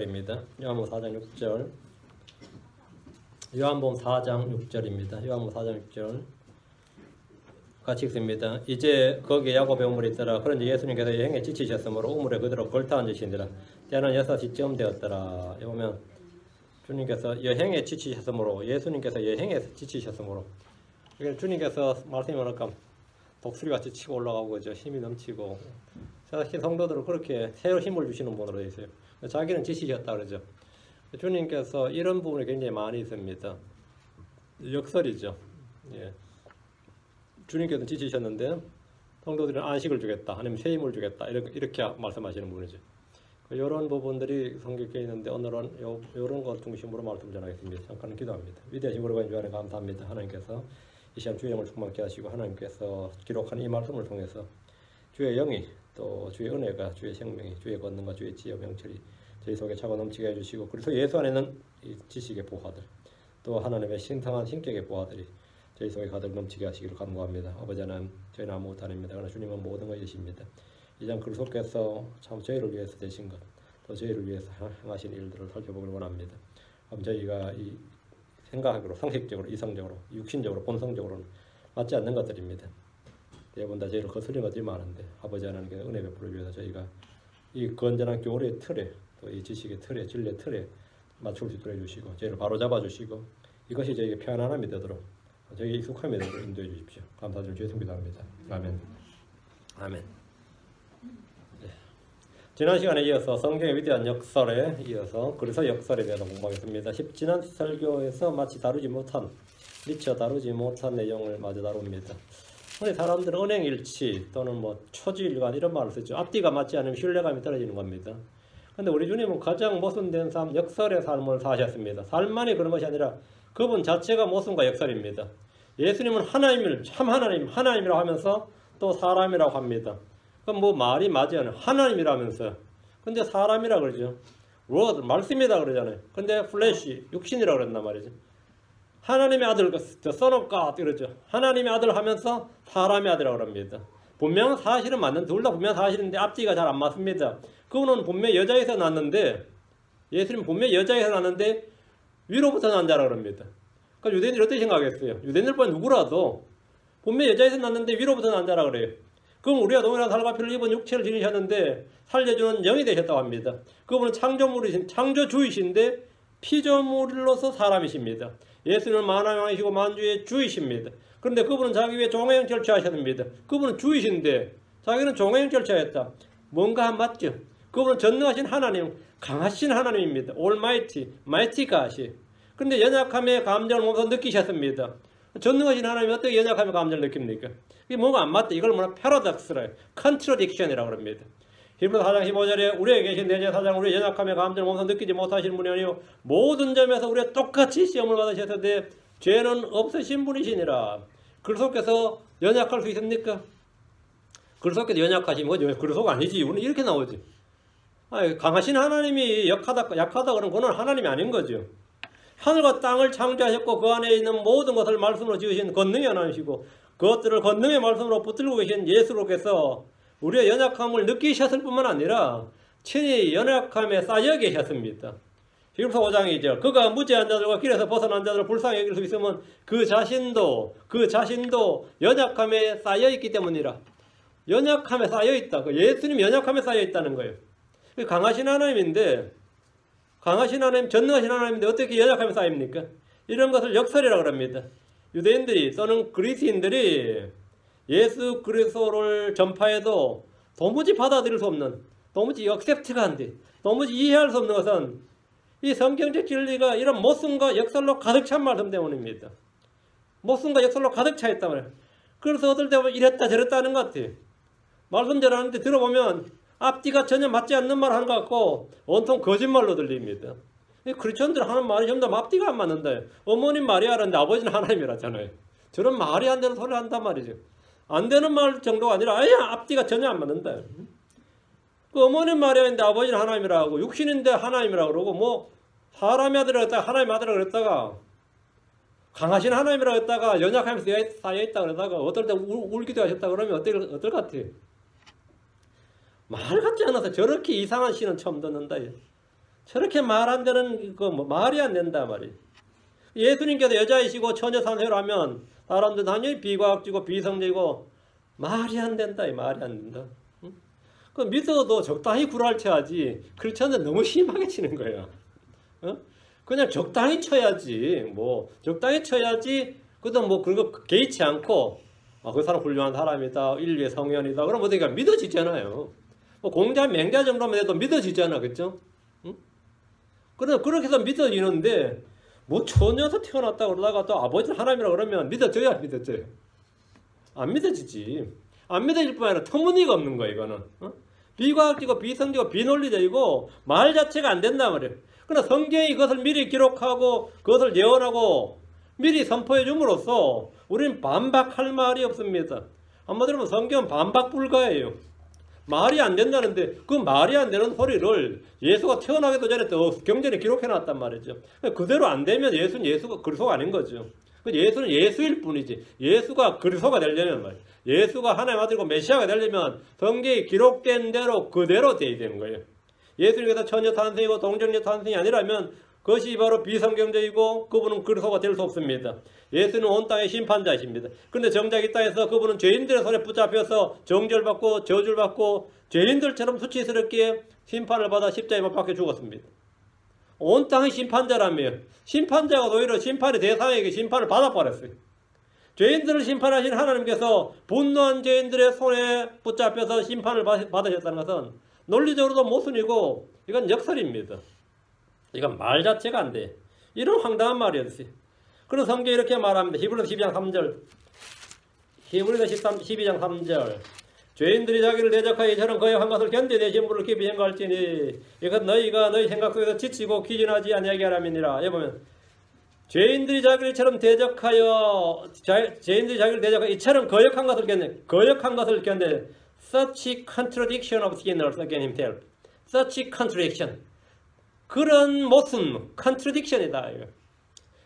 입니다. 요한복음 4장 6절. 요한복음 4장 6절입니다. 요한복음 4장 6절. 같이 읽습니다. 이제 거기에 야곱의 우물이 있더라. 그런지 예수님께서 여행에 지치셨으므로 우물에 그대로 걸터 앉으시니라. 때는 6시쯤 되었더라. 여기 보면 주님께서 여행에 지치셨으므로, 예수님께서 여행에 지치셨으므로, 주님께서 말씀이 뭐랄까 독수리같이 치고 올라가고 그죠? 힘이 넘치고, 사실 성도들은 그렇게 새로 힘을 주시는 분으로 되어 있어요. 자기는 지치셨다 그러죠. 주님께서 이런 부분이 굉장히 많이 있습니다. 역설이죠. 예. 주님께서 지치셨는데 성도들은 안식을 주겠다, 아니면 새 힘을 주겠다, 이렇게 말씀하시는 분이죠. 이런 부분들이 성경에 있는데 오늘은 이런 것 중심으로 말씀을 전하겠습니다. 잠깐 기도합니다. 위대하신 우리 주님 안에 감사합니다. 하나님께서 이 시간 주의 영을 충만케 하시고, 하나님께서 기록한 이 말씀을 통해서 주의 영이, 또 주의 은혜가, 주의 생명이, 주의 권능과 주의 지혜와 명철이 저희 속에 차고 넘치게 해주시고, 그리고 예수 안에는 이 지식의 보화들, 또 하나님의 신성한 신격의 보화들이 저희 속에 가득 넘치게 하시기를 간구합니다. 아버지 하나님, 저희는 아무것도 아닙니다. 그러나 주님은 모든 것이십니다. 이장 그리스도께서 참 저희를 위해서 되신 것, 또 저희를 위해서 행하신 일들을 살펴보길 원합니다. 그럼 저희가 이 생각하기로, 상식적으로, 이성적으로, 육신적으로, 본성적으로는 맞지 않는 것들입니다. 대부분 다 저희를 거스르는 것들이 많은데, 아버지 하나님께 은혜 베풀어 주셔서 저희가 이 건전한 교리의 틀에, 또 이 지식의 틀에, 진리의 틀에 맞출 수 있도록 해주시고, 저희를 바로 잡아주시고, 이것이 저희에게 편안함이 되도록, 저희에게 익숙함이 되도록 인도해 주십시오. 감사드리며 주의 기도합니다. 아멘. 아멘. 네. 지난 시간에 이어서 성경의 위대한 역설에 이어서 그리스도 역설에 대해서 공부하겠습니다. 지난 설교에서 마치 다루지 못한, 미처 다루지 못한 내용을 마저 다룹니다. 우리 사람들은 은행일치 또는 초지일관 이런 말을 쓰죠. 앞뒤가 맞지 않으면 신뢰감이 떨어지는 겁니다. 근데 우리 주님은 가장 모순된 삶, 역설의 삶을 사셨습니다. 삶만이 그런 것이 아니라 그분 자체가 모순과 역설입니다. 예수님은 하나님을, 참 하나님이라고 하면서 또 사람이라고 합니다. 그럼 말이 맞지 않아요. 하나님이라면서요. 근데 사람이라 그러죠. word, 말씀이다 그러잖아요. 근데 플래시, 육신이라 그랬단 말이죠. 하나님의 아들, the son of God 이러죠. 하나님의 아들 하면서 사람의 아들이라고 합니다. 분명한 사실은 맞는, 둘 다 분명한 사실인데 앞뒤가 잘 안 맞습니다. 그분은 분명히 여자에서 났는데, 예수님은 분명히 여자에서 났는데 위로부터 난 자라고 합니다. 그러니까 유대인들이 어떻게 생각하겠어요? 유대인들보다 누구라도 분명히 여자에서 났는데 위로부터 난 자라고 그래요. 그럼 우리가 동일한 살과 피를 입은 육체를 지니셨는데 살려주는 영이 되셨다고 합니다. 그분은 창조주이신데 피조물로서 사람이십니다. 예수님은 만왕이시고 만주의 주이십니다. 그런데 그분은 자기 위해 종의 형체를 취하셨습니다. 그분은 주이신데 자기는 종의 형체를 취하였다. 뭔가 맞죠? 그분은 전능하신 하나님, 강하신 하나님입니다. Almighty, Mighty God이. 그런데 연약함의 감정을 몸소 느끼셨습니다. 전능하신 하나님이 어떻게 연약함의 감정을 느낍니까? 이게 뭔가 안 맞다. 이걸 paradox라, contradiction이라고 합니다. 히브리서 4장 15절에 우리에게 계신 내 제사장, 우리의 연약함의 감정을 몸소 느끼지 못하시는 분이 아니요 모든 점에서 우리가 똑같이 시험을 받으셨는데 죄는 없으신 분이시니라. 그리스도께서 연약할 수 있습니까? 그리스도께서 연약하시면 뭐죠? 그리스도가 아니지. 우리는 이렇게 나오지. 강하신 하나님이 약하다 그러면 그건 하나님이 아닌 거죠. 하늘과 땅을 창조하셨고 그 안에 있는 모든 것을 말씀으로 지으신 권능의 하나님이시고 그것들을 권능의 말씀으로 붙들고 계신 예수로께서 우리의 연약함을 느끼셨을 뿐만 아니라 친히 연약함에 쌓여 계셨습니다. 히브리서 5장 2절 그가 무죄한 자들과 길에서 벗어난 자들을 불쌍히 여길 수 있으면 그 자신도 연약함에 쌓여 있기 때문이라. 연약함에 쌓여 있다. 예수님이 연약함에 쌓여 있다는 거예요. 강하신 하나님인데, 강하신 하나님, 전능하신 하나님인데 어떻게 연약함에 쌓입니까? 이런 것을 역설이라고 합니다. 유대인들이 또는 그리스인들이 예수 그리스도를 전파해도 도무지 받아들일 수 없는, 도무지 액셉트가 안 돼, 도무지 이해할 수 없는 것은 이 성경적 진리가 이런 모순과 역설로 가득 찬 말씀 때문입니다. 모순과 역설로 가득 차 있단 말이에요. 그래서 어떨 때 보면 이랬다 저랬다 하는 것 같아요. 말씀 전하는데 들어보면 앞뒤가 전혀 맞지 않는 말을 하는 것 같고 온통 거짓말로 들립니다. 크리스천들 하는 말이 전부 다 앞뒤가 안 맞는다. 어머님 마리아라는데 아버지는 하나님이라잖아요. 저런 말이 안 되는 소리를 한단 말이죠. 안 되는 말 정도가 아니라 아예 앞뒤가 전혀 안 맞는다. 그 어머님 마리아인데 아버지는 하나님이라고, 육신인데 하나님이라고 그러고 사람의 아들이라고 했다가 하나님의 아들이라고 그랬다가 강하신 하나님이라고 했다가 연약함에 쌓여있다 그러다가 어떨 때 울기도 하셨다 그러면 어떨 것 같아요? 말 같지 않아서 저렇게 이상한 시는 처음 듣는다. 저렇게 말 안 되는 뭐 말이 안 된다 말이에요. 예수님께서 여자이시고 처녀 상태라면 사람들 당연히 비과학적이고 비성적이고 말이 안 된다. 이 말이 안 된다. 응? 그 믿어도 적당히 구랄쳐야지. 그렇지 않는데 너무 심하게 치는 거예요. 어? 그냥 적당히 쳐야지. 뭐 적당히 쳐야지. 그래도 뭐 그런 거 개의치 않고 그 사람 훌륭한 사람이다. 인류의 성현이다. 그럼 어디가 믿어지잖아요. 뭐 공자 맹자 정도만 해도 믿어지잖아. 그렇죠? 응? 그렇게 해서 믿어지는데 뭐 처녀에서 태어났다 그러다가 또 아버지는 하나님이라 그러면 믿어져야 안 믿어져요? 안 믿어지지. 안 믿어질 뿐 아니라 터무니가 없는 거야 이거는. 어? 비과학적이고 비성적이고 비논리적이고 말 자체가 안 된단 말이에요. 그러나 성경이 그것을 미리 기록하고 그것을 예언하고 미리 선포해 줌으로써 우리는 반박할 말이 없습니다. 한마디로 하면 성경은 반박 불가예요. 말이 안 된다는데 그 말이 안 되는 소리를 예수가 태어나기도 전에 또 경전에 기록해 놨단 말이죠. 그대로 안 되면 예수는 예수가 그리스도가 아닌 거죠. 예수는 예수일 뿐이지. 예수가 그리스도가 되려면 말이에요. 예수가 하나님 아들이고 메시아가 되려면 성경에 기록된 대로 그대로 돼야 되는 거예요. 예수님께서 처녀 탄생이고 동정녀 탄생이 아니라면 그것이 바로 비성경적이고 그분은 그리스도가 될 수 없습니다. 예수는 온 땅의 심판자이십니다. 그런데 정작 이 땅에서 그분은 죄인들의 손에 붙잡혀서 정죄를 받고 저주를 받고 죄인들처럼 수치스럽게 심판을 받아 십자가에 못 박혀 죽었습니다. 온 땅의 심판자라며 심판자가 오히려 심판의 대상에게 심판을 받아버렸어요. 죄인들을 심판하신 하나님께서 분노한 죄인들의 손에 붙잡혀서 심판을 받으셨다는 것은 논리적으로도 모순이고 이건 역설입니다. 이건 말 자체가 안 돼. 이런 황당한 말이었어요. 그런 성경이 이렇게 말합니다. 히브리서 12장 3절. 히브리서 12장 3절. 죄인들이 자기를 대적하여 이처럼 거역한 것을 견뎌내신 분을 깊이 생각할지니 이것 너희가 너희 생각 속에서 지치고 기진하지 아니하게 하람이니라. 여기 보면 죄인들이 자기를 대적하여 이처럼 거역한 것을 견뎌 such contradiction of sinners against himself. such contradiction. 그런 모순, 컨트러딕션이다.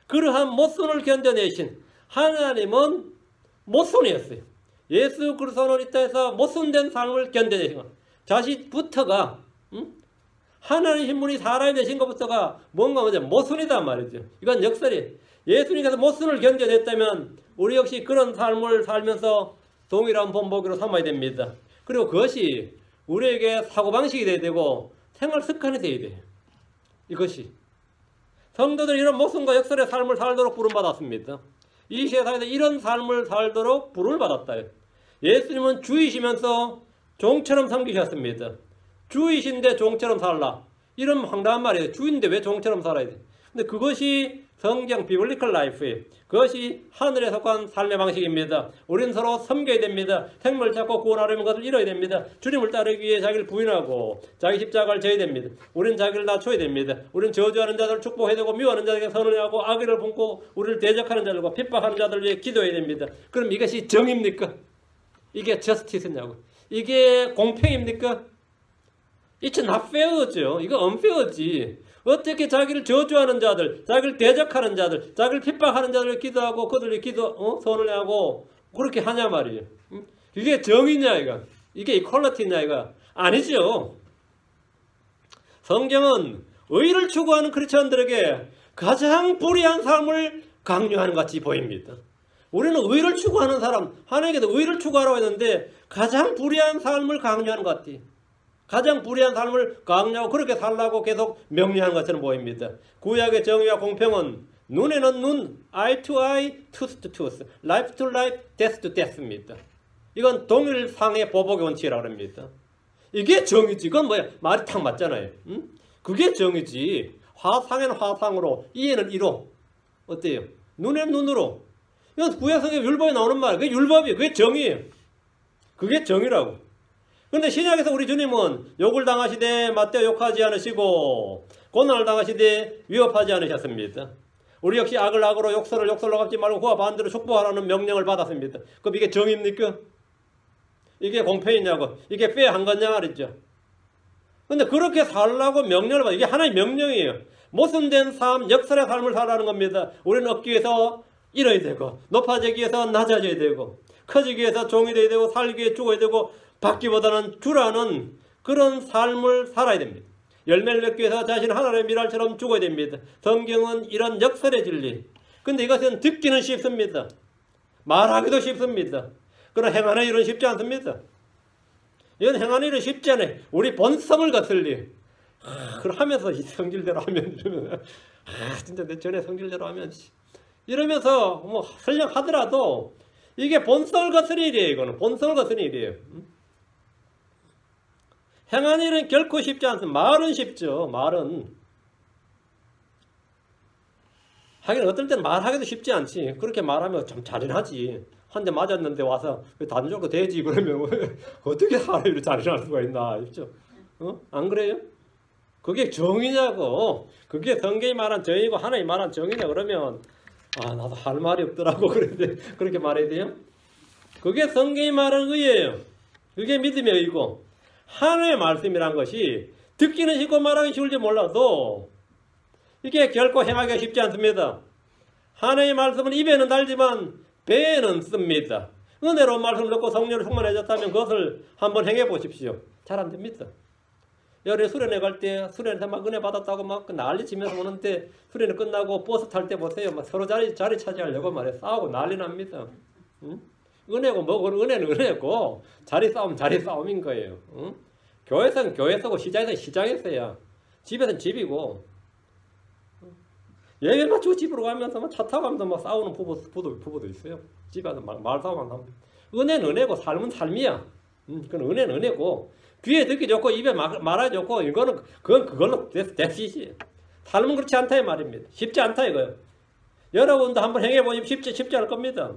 그러한 모순을 견뎌내신 하나님은 모순이었어요. 예수 그리스도는 이 땅에서 모순된 삶을 견뎌내신 것. 자식부터가 하나님 신분이 사람이 되신 것부터가 뭔가 모순이단 말이죠. 이건 역설이에요. 예수님께서 모순을 견뎌냈다면 우리 역시 그런 삶을 살면서 동일한 본보기로 삼아야 됩니다. 그리고 그것이 우리에게 사고방식이 돼야 되고 생활 습관이 돼야 돼요. 이것이 성도들이 이런 모순과 역설의 삶을 살도록 부름받았습니다. 이 세상에서 이런 삶을 살도록 부름을 받았다. 예수님은 주이시면서 종처럼 섬기셨습니다. 주이신데 종처럼 살라. 이런 황당한 말이에요. 주인데 왜 종처럼 살아야 돼? 근데 그것이 성경 비블리컬 라이프예요. 그것이 하늘에 속한 삶의 방식입니다. 우리는 서로 섬겨야 됩니다. 생명을 찾고 구원하려면 그것을 잃어야 됩니다. 주님을 따르기 위해 자기를 부인하고 자기 십자가를 져야 됩니다. 우리는 자기를 낮춰야 됩니다. 우리는 저주하는 자들을 축복해야 되고 미워하는 자들에게 선언하고 악의를 품고 우리를 대적하는 자들과 핍박하는 자들을 위해 기도해야 됩니다. 그럼 이것이 정입니까? 이게 저스티스냐고? 이게 공평입니까? It's not fair죠. 이거 unfair지. 어떻게 자기를 저주하는 자들, 자기를 대적하는 자들, 자기를 핍박하는 자들을 기도하고 그들을 선을 하고 그렇게 하냐 말이에요. 이게 정의냐 이거? 이게 이퀄리티냐 이거? 아니죠. 성경은 의를 추구하는 크리스천들에게 가장 불의한 삶을 강요하는 것 같이 보입니다. 우리는 의를 추구하는 사람, 하나님께서 의를 추구하라고 했는데 가장 불의한 삶을 강요하는 것 같아요. 가장 불의한 삶을 강요하고 그렇게 살라고 계속 명령하는 것처럼 보입니다. 구약의 정의와 공평은 눈에는 눈, eye to eye, tooth to tooth, life to life, death to death입니다. 이건 동일상의 보복의 원칙이라고 합니다. 이게 정의지. 그건 뭐야? 말이 탁 맞잖아요. 응? 그게 정의지. 화상에는 화상으로, 이에는 이로. 어때요? 눈에는 눈으로. 이건 구약성경 율법에 나오는 말. 그게 율법이에요. 그게 정의예요. 그게 정의라고. 그런데 신약에서 우리 주님은 욕을 당하시되 맞대어 욕하지 않으시고 고난을 당하시되 위협하지 않으셨습니다. 우리 역시 악을 악으로 욕설을 욕설로 갚지 말고 그와 반대로 축복하라는 명령을 받았습니다. 그럼 이게 정의입니까? 이게 공평이냐고? 이게 페어한 거냐 말이죠. 근데 그렇게 살라고 명령을 받아. 이게 하나의 명령이에요. 모순된 삶, 역설의 삶을 살라는 겁니다. 우리는 얻기 위해서 잃어야 되고 높아지기 위해서 낮아져야 되고 커지기 위해서 종이 돼야 되고 살기 위해 죽어야 되고 받기보다는 주라는 그런 삶을 살아야 됩니다. 열매를 맺기 위해서 자신 하늘의 미랄처럼 죽어야 됩니다. 성경은 이런 역설의 진리. 근데 이것은 듣기는 쉽습니다. 말하기도 쉽습니다. 그러나 행하는 일은 쉽지 않습니다. 이건 행하는 일은 쉽지 않아요. 우리 본성을 거슬리. 그걸 하면서 이 성질대로 하면 이러면 진짜 내 전에 성질대로 하면 이러면서 뭐 설령 하더라도 이게 본성을 거스르는 일이에요. 이거는 본성을 거스르는 일이에요. 행하는 일은 결코 쉽지 않습니다. 말은 쉽죠. 말은 하긴 어떨 때는 말하기도 쉽지 않지. 그렇게 말하면 참 잔인하지. 한 대 맞았는데 와서 다른 쪽으로 대지 그러면 어떻게 사람이 잔인할 수가 있나 싶죠. 안 그래요? 그게 정의냐고. 그게 성경이 말한 정의고 하나님이 말한 정의냐 그러면 나도 할 말이 없더라고. 그렇게 말해야 돼요? 그게 성경이 말하는 의예요. 그게 믿음의 의고 하나님의 말씀이란 것이 듣기는 쉽고 말하기 쉬울지 몰라도 이게 결코 행하기가 쉽지 않습니다. 하나님의 말씀은 입에는 달지만 배에는 씁니다. 은혜로운 말씀을 듣고 성령으로 충만해졌다면 그것을 한번 행해 보십시오. 잘 안 됩니다. 열에 수련회 갈 때 수련회 막 은혜 받았다고 막 난리치면서 오는데 수련회 끝나고 버스 탈 때 보세요. 막 서로 자리 차지하려고 말해 싸우고 난리 납니다. 응? 은혜고 뭐고 은혜는 은혜고 자리 싸움인 거예요. 응? 교회에서는 교회에서고 시장에서는 시장에서야. 집에서는 집이고 예배 마치고 집으로 가면서 막 차 타고 가면서 막 싸우는 부부도 있어요. 집에 가서 막 말싸움만 합니다. 은혜는 은혜고 삶은 삶이야. 그건 은혜는 은혜고 귀에 듣기 좋고 입에 말하기 좋고 이거는 그걸로 됐지. 삶은 그렇지 않다 이 말입니다. 쉽지 않다 이거요. 여러분도 한번 행해 보시면 쉽지 않을 겁니다.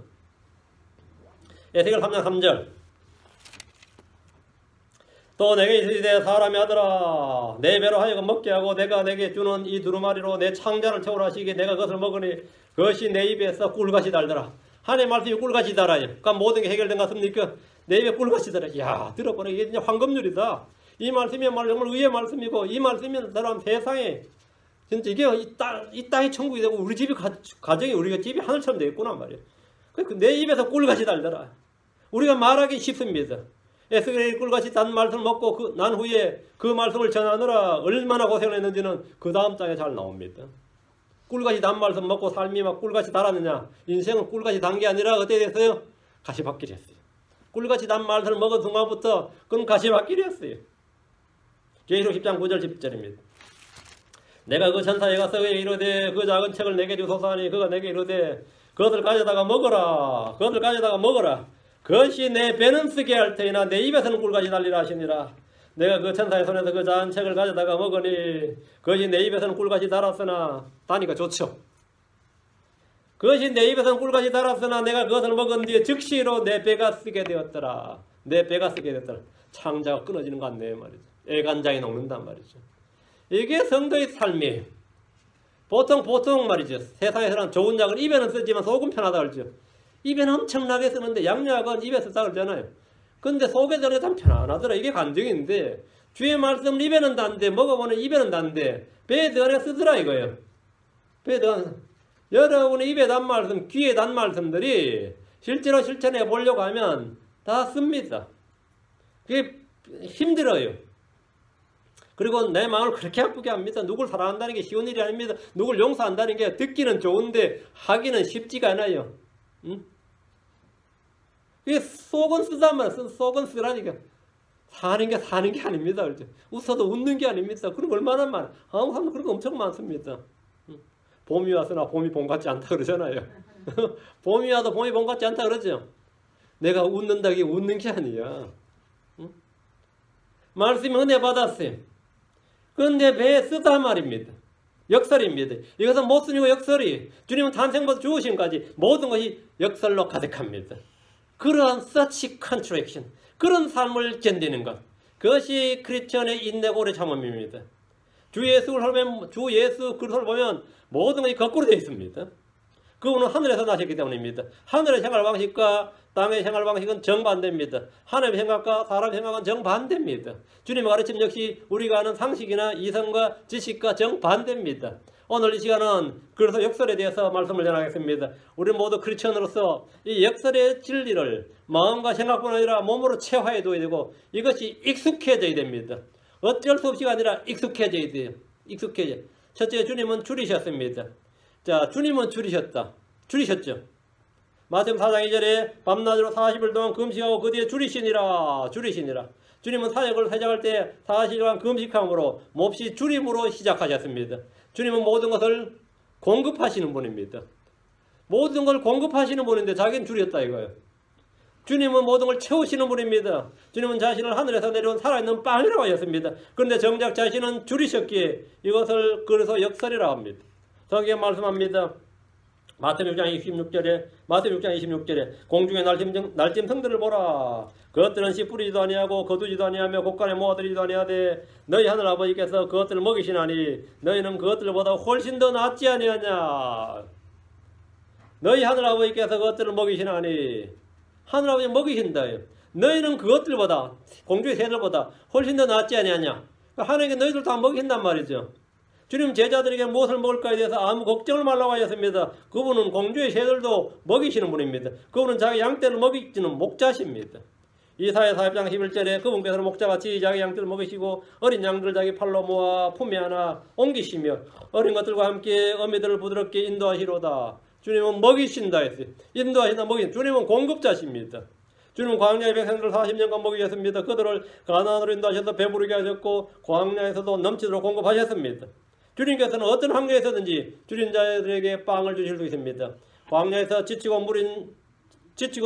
에스겔 3장 3절. 또 내게 이르시되 사람의 아들아 내 배로 하여금 먹게 하고 내가 내게 주는 이 두루마리로 내 창자를 채우라 하시기에 내가 그것을 먹으니 그것이 내 입에서 꿀같이 달더라. 하나님의 말씀이 꿀같이 달아요. 그러니까 모든 게 해결된 것 같습니까? 내 입에 꿀같이 달아. 야 들어보니 이게 진짜 황금률이다. 이 말씀이야말로 정말 의의 말씀이고 이 말씀이 사람 세상에 진짜 이게 이 땅이 천국이 되고 우리 집이 가정이 우리가 집이 하늘처럼 되어 있구나 말이에요. 내 입에서 꿀같이 달더라. 우리가 말하기 쉽습니다. 에스겔이 꿀같이 단 말씀을 먹고 난 후에 그 말씀을 전하느라 얼마나 고생을 했는지는 그 다음 장에 잘 나옵니다. 꿀같이 단 말씀 먹고 삶이 막 꿀같이 달았느냐. 인생은 꿀같이 단 게 아니라 어떻게 됐어요? 가시밭길이 했어요. 꿀같이 단 말씀을 먹은 순간부터 그건 가시밭길이 했어요. 계시록 10장 9절 10절입니다. 내가 그 천사에 가서 그에게 이르되 그 작은 책을 내게 주소서 하니 그가 내게 이르되 그것을 가져다가 먹어라. 그것을 가져다가 먹어라. 그것이 내 배는 쓰게 할 테이나 내 입에서는 꿀같이 달리라 하시니라. 내가 그 천사의 손에서 그 작은 책을 가져다가 먹으니 그것이 내 입에서는 꿀같이 달았으나 다니까 좋죠. 그것이 내 입에서는 꿀같이 달았으나 내가 그것을 먹은 뒤에 즉시로 내 배가 쓰게 되었더라. 내 배가 쓰게 되었더라. 창자가 끊어지는 것 같네요 말이죠. 애간장이 녹는단 말이죠. 이게 성도의 삶이에요. 보통 말이죠. 세상에서는 좋은 약을 입에는 쓰지만 속은 편하다 그러죠. 입에는 엄청나게 쓰는데 양약은 입에 쓰다 그러잖아요. 근데 속에 들어가 참 편안하더라. 이게 간증인데 주의 말씀은 입에는 단데 먹어보는 입에는 단데 배에 들어가 쓰더라 이거예요. 배에 들어가 여러분의 입에 단 말씀, 귀에 단 말씀들이 실제로 실천해 보려고 하면 다 씁니다. 그게 힘들어요. 그리고 내 마음을 그렇게 아프게 합니다. 누굴 사랑한다는 게 쉬운 일이 아닙니다. 누굴 용서한다는 게 듣기는 좋은데 하기는 쉽지가 않아요. 응? 이게 속은 쓰단 말이야. 속은 쓰라니까. 사는 게 아닙니다. 그렇죠? 웃어도 웃는 게 아닙니다. 그런 거 얼마나 많아. 한국 사람도 그런 거 엄청 많습니다. 봄이 왔으나 봄이 봄 같지 않다 그러잖아요. 봄이 와도 봄이 봄 같지 않다 그러죠. 내가 웃는다는 게 웃는 게 아니야. 응? 말씀이 은혜 받았어요. 그런데 배에 쓰다 말입니다. 역설입니다. 이것은 모순이고 역설이 주님은 탄생부터 죽으심까지 모든 것이 역설로 가득합니다. 그러한 such contradiction, 그런 삶을 견디는 것, 그것이 크리스천의 인내고의 참음입니다. 주 예수 그리스도를 보면 모든 것이 거꾸로 되어 있습니다. 그분은 하늘에서 나셨기 때문입니다. 하늘의 생활 방식과 땅의 생활 방식은 정반대입니다. 하나님의 생각과 사람의 생각은 정반대입니다. 주님의 가르침 역시 우리가 아는 상식이나 이성과 지식과 정반대입니다. 오늘 이 시간은 그래서 역설에 대해서 말씀을 전하겠습니다. 우리 모두 크리스천으로서 이 역설의 진리를 마음과 생각뿐 아니라 몸으로 체화해 둬야 되고 이것이 익숙해져야 됩니다. 어쩔 수 없이가 아니라 익숙해져야 돼요. 익숙해져. 첫째, 주님은 줄이셨습니다. 자, 주님은 줄이셨죠. 마태복음 4장 2절에 밤낮으로 40일 동안 금식하고 그 뒤에 줄이시니라. 주님은 사역을 시작할 때 40일간 금식함으로 몹시 줄임으로 시작하셨습니다. 주님은 모든 것을 공급하시는 분입니다. 모든 걸 공급하시는 분인데 자기는 줄였다 이거예요. 주님은 모든 걸 채우시는 분입니다. 주님은 자신을 하늘에서 내려온 살아있는 빵이라고 하셨습니다. 그런데 정작 자신은 줄이셨기에 이것을 그래서 역설이라고 합니다. 성경에 말씀합니다. 마태복음 6장 26절에 공중의 날짐 성들을 보라. 그것들은 씨 뿌리지도 아니하고 거두지도 아니하며 곳간에 모아들이지도 아니하되 너희 하늘 아버지께서 그것들을 먹이시나니 너희는 그것들보다 훨씬 더 낫지 아니하냐. 너희 하늘 아버지께서 그것들을 먹이시나니 하늘 아버지 먹이신다. 너희는 그것들보다 공중의 새들보다 훨씬 더 낫지 아니하냐. 하나님께 너희들 다 먹이신단 말이죠. 주님 제자들에게 무엇을 먹을까에 대해서 아무 걱정을 말라고 하셨습니다. 그분은 공주의 새들도 먹이시는 분입니다. 그분은 자기 양떼를 먹이시는 목자십니다. 이사야 40장 11절에 그분께서는 목자같이 자기 양떼를 먹이시고 어린 양들을 자기 팔로 모아 품에 안아 옮기시며 어린 것들과 함께 어미들을 부드럽게 인도하시로다. 주님은 먹이신다 했어요. 인도하신다 먹이신다. 주님은 공급자십니다. 주님은 광야의 백성들을 40년간 먹이셨습니다. 그들을 가나안으로 인도하셔서 배부르게 하셨고 광야에서도 넘치도록 공급하셨습니다. 주님께서는 어떤 환경에서든지 줄인 자들에게 빵을 주실 수 있습니다. 광야에서 지치고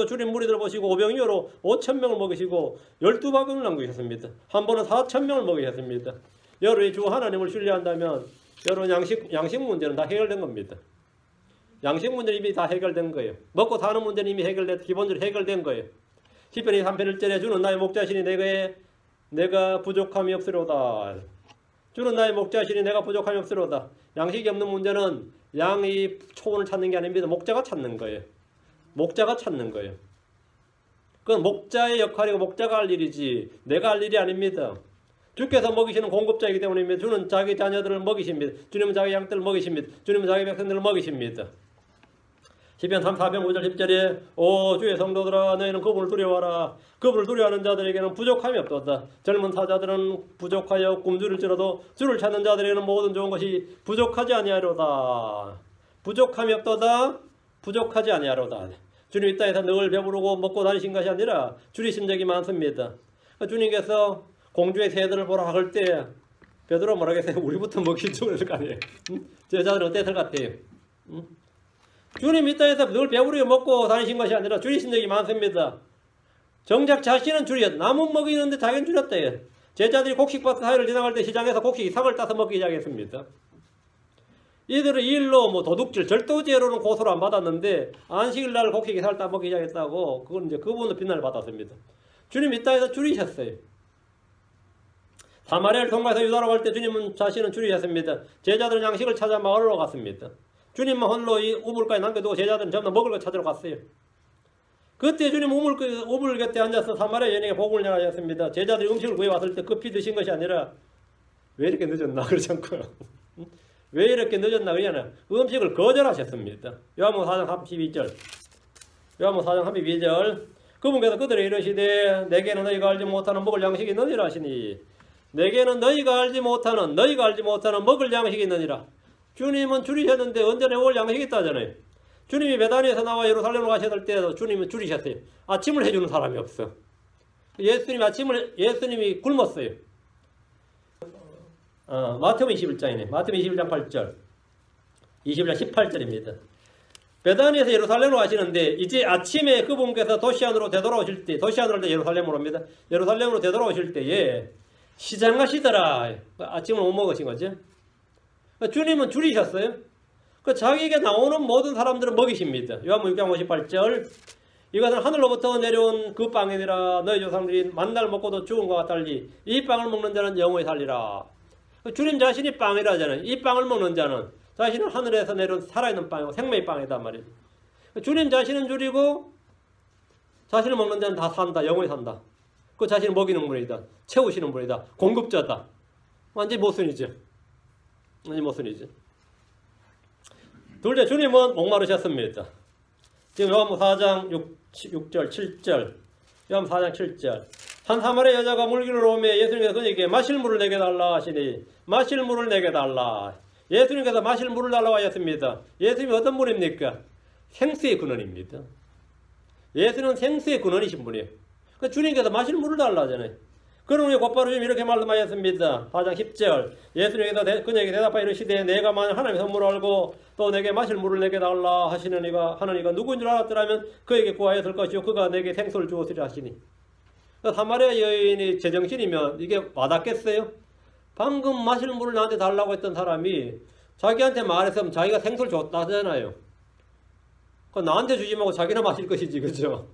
줄인 무리들을 보시고 오병이어로 5,000명을 먹이시고 12바구니를 남기셨습니다. 한 번은 4,000명을 먹이셨습니다. 여러분이 주 하나님을 신뢰한다면 여러분 양식 문제는 다 해결된 겁니다. 양식 문제는 이미 다 해결된 거예요. 먹고 사는 문제는 이미 기본적으로 해결된 거예요. 시편 3편 1절에 주는 나의 목자시니 내가 부족함이 없으로다. 주는 나의 목자시니 내가 부족함이 없으로다. 양식이 없는 문제는 양이 초원을 찾는 게 아닙니다. 목자가 찾는 거예요. 그건 목자의 역할이고 목자가 할 일이지 내가 할 일이 아닙니다. 주께서 먹이시는 공급자이기 때문입니다. 주는 자기 자녀들을 먹이십니다. 주님은 자기 양떼를 먹이십니다. 주님은 자기 백성들을 먹이십니다. 시편 4편 5절 10절에 오 주의 성도들아 너희는 그분을 두려워하라. 그분을 두려워하는 자들에게는 부족함이 없도다. 젊은 사자들은 부족하여 굶주릴지라도 주를 찾는 자들에게는 모든 좋은 것이 부족하지 아니하로다. 부족함이 없도다. 부족하지 아니하로다. 주님 이 땅에서 늘 배부르고 먹고 다니신 것이 아니라 줄이신 적이 많습니다. 주님께서 공주의 새들을 보라 할 때 베드로 뭐라겠어요? 우리부터 먹기 좋을 거 아니에요. 제자들은 어땠을 것 같아요? 주님 이 땅에서 늘 배부르게 먹고 다니신 것이 아니라 줄이신 적이 많습니다. 정작 자신은 줄였다. 남은 먹이는데 자기는 줄였다. 제자들이 곡식밭 사이를 지나갈 때 시장에서 곡식이 삭을 따서 먹기 시작했습니다. 이들은 이 일로 도둑질, 절도죄로는 고소를 안 받았는데 안식일날 곡식이 삭을 따 먹기 시작했다고 그건 이제 그분도 비난을 받았습니다. 주님 이 땅에서 줄이셨어요. 사마리아를 통과해서 유다로 갈 때 주님은 자신은 줄이셨습니다. 제자들은 양식을 찾아 마을로 갔습니다. 주님만 홀로 이 우물가에 남겨두고 제자들은 전부 먹을 것 찾으러 갔어요. 그때 주님 우물 곁에 앉아서 사마리아 여인에게 복음을 전하셨습니다. 제자들이 음식을 구해왔을 때 급히 드신 것이 아니라 왜 이렇게 늦었나 그러지 않고요. 왜 이렇게 늦었나 그러냐 음식을 거절하셨습니다. 요한복음 4장 32절 그분께서 그들에게 이르시되 내게는 너희가 알지 못하는 먹을 양식이 있느니라 하시니 내게는 너희가 알지 못하는 먹을 양식이 있느니라. 주님은 줄이셨는데 언제나 먹을 양식이 있다잖아요. 주님이 베다니에서 나와 예루살렘으로 가셨을 때도 주님은 줄이셨어요. 아침을 해주는 사람이 없어. 예수님이 굶었어요. 마태복음 21장이네. 마태복음 21장 8절 21장 18절입니다. 베다니에서 예루살렘으로 가시는데 이제 아침에 그분께서 도시 안으로 되돌아오실 때 도시안으로 예루살렘으로 옵니다. 예루살렘으로 되돌아오실 때에 시장 가시더라. 아침을 못 먹으신 거죠. 주님은 줄이셨어요. 자기에게 나오는 모든 사람들은 먹이십니다. 요한복음 6장 58절 이것은 하늘로부터 내려온 그 빵이니라. 너희 조상들이 만날 먹고도 죽은 것과 달리 이 빵을 먹는 자는 영원히 살리라. 주님 자신이 빵이라잖아요. 이 빵을 먹는 자는 자신은 하늘에서 내려온 살아있는 빵이고 생명의 빵이단 말이에요. 주님 자신은 줄이고 자신을 먹는 자는 다 산다. 영원히 산다. 그 자신을 먹이는 분이다. 채우시는 분이다. 공급자다. 완전히 모순이죠. 둘째 주님은 목마르셨습니다. 지금 요한복음 4장 6절 7절 요한복음 4장 7절 한 사마리아 여자가 물기를 오매 예수님께서 그에게 마실 물을 내게 달라 하시니 마실 물을 내게 달라. 예수님께서 마실 물을 달라고 하셨습니다. 예수님이 어떤 분입니까? 생수의 근원입니다. 예수는 생수의 근원이신 분이에요. 그러니까 주님께서 마실 물을 달라 하잖아요. 그러므로 곧바로 주님 이렇게 말씀하셨습니다. 4장 10절 예수님께서 그에게 대답하여 이르시되 내가 만일 하나님의 선물을 알고 또 내게 마실 물을 내게 달라 하시느니가 누구인 줄 알았더라면 그에게 구하였을 것이요 그가 내게 생수를 주었으리라 하시니. 사마리아 여인이 제정신이면 이게 와닿겠어요? 방금 마실 물을 나한테 달라고 했던 사람이 자기한테 말했으면 자기가 생수를 줬다잖아요. 나한테 주지 말고 자기나 마실 것이지, 그죠?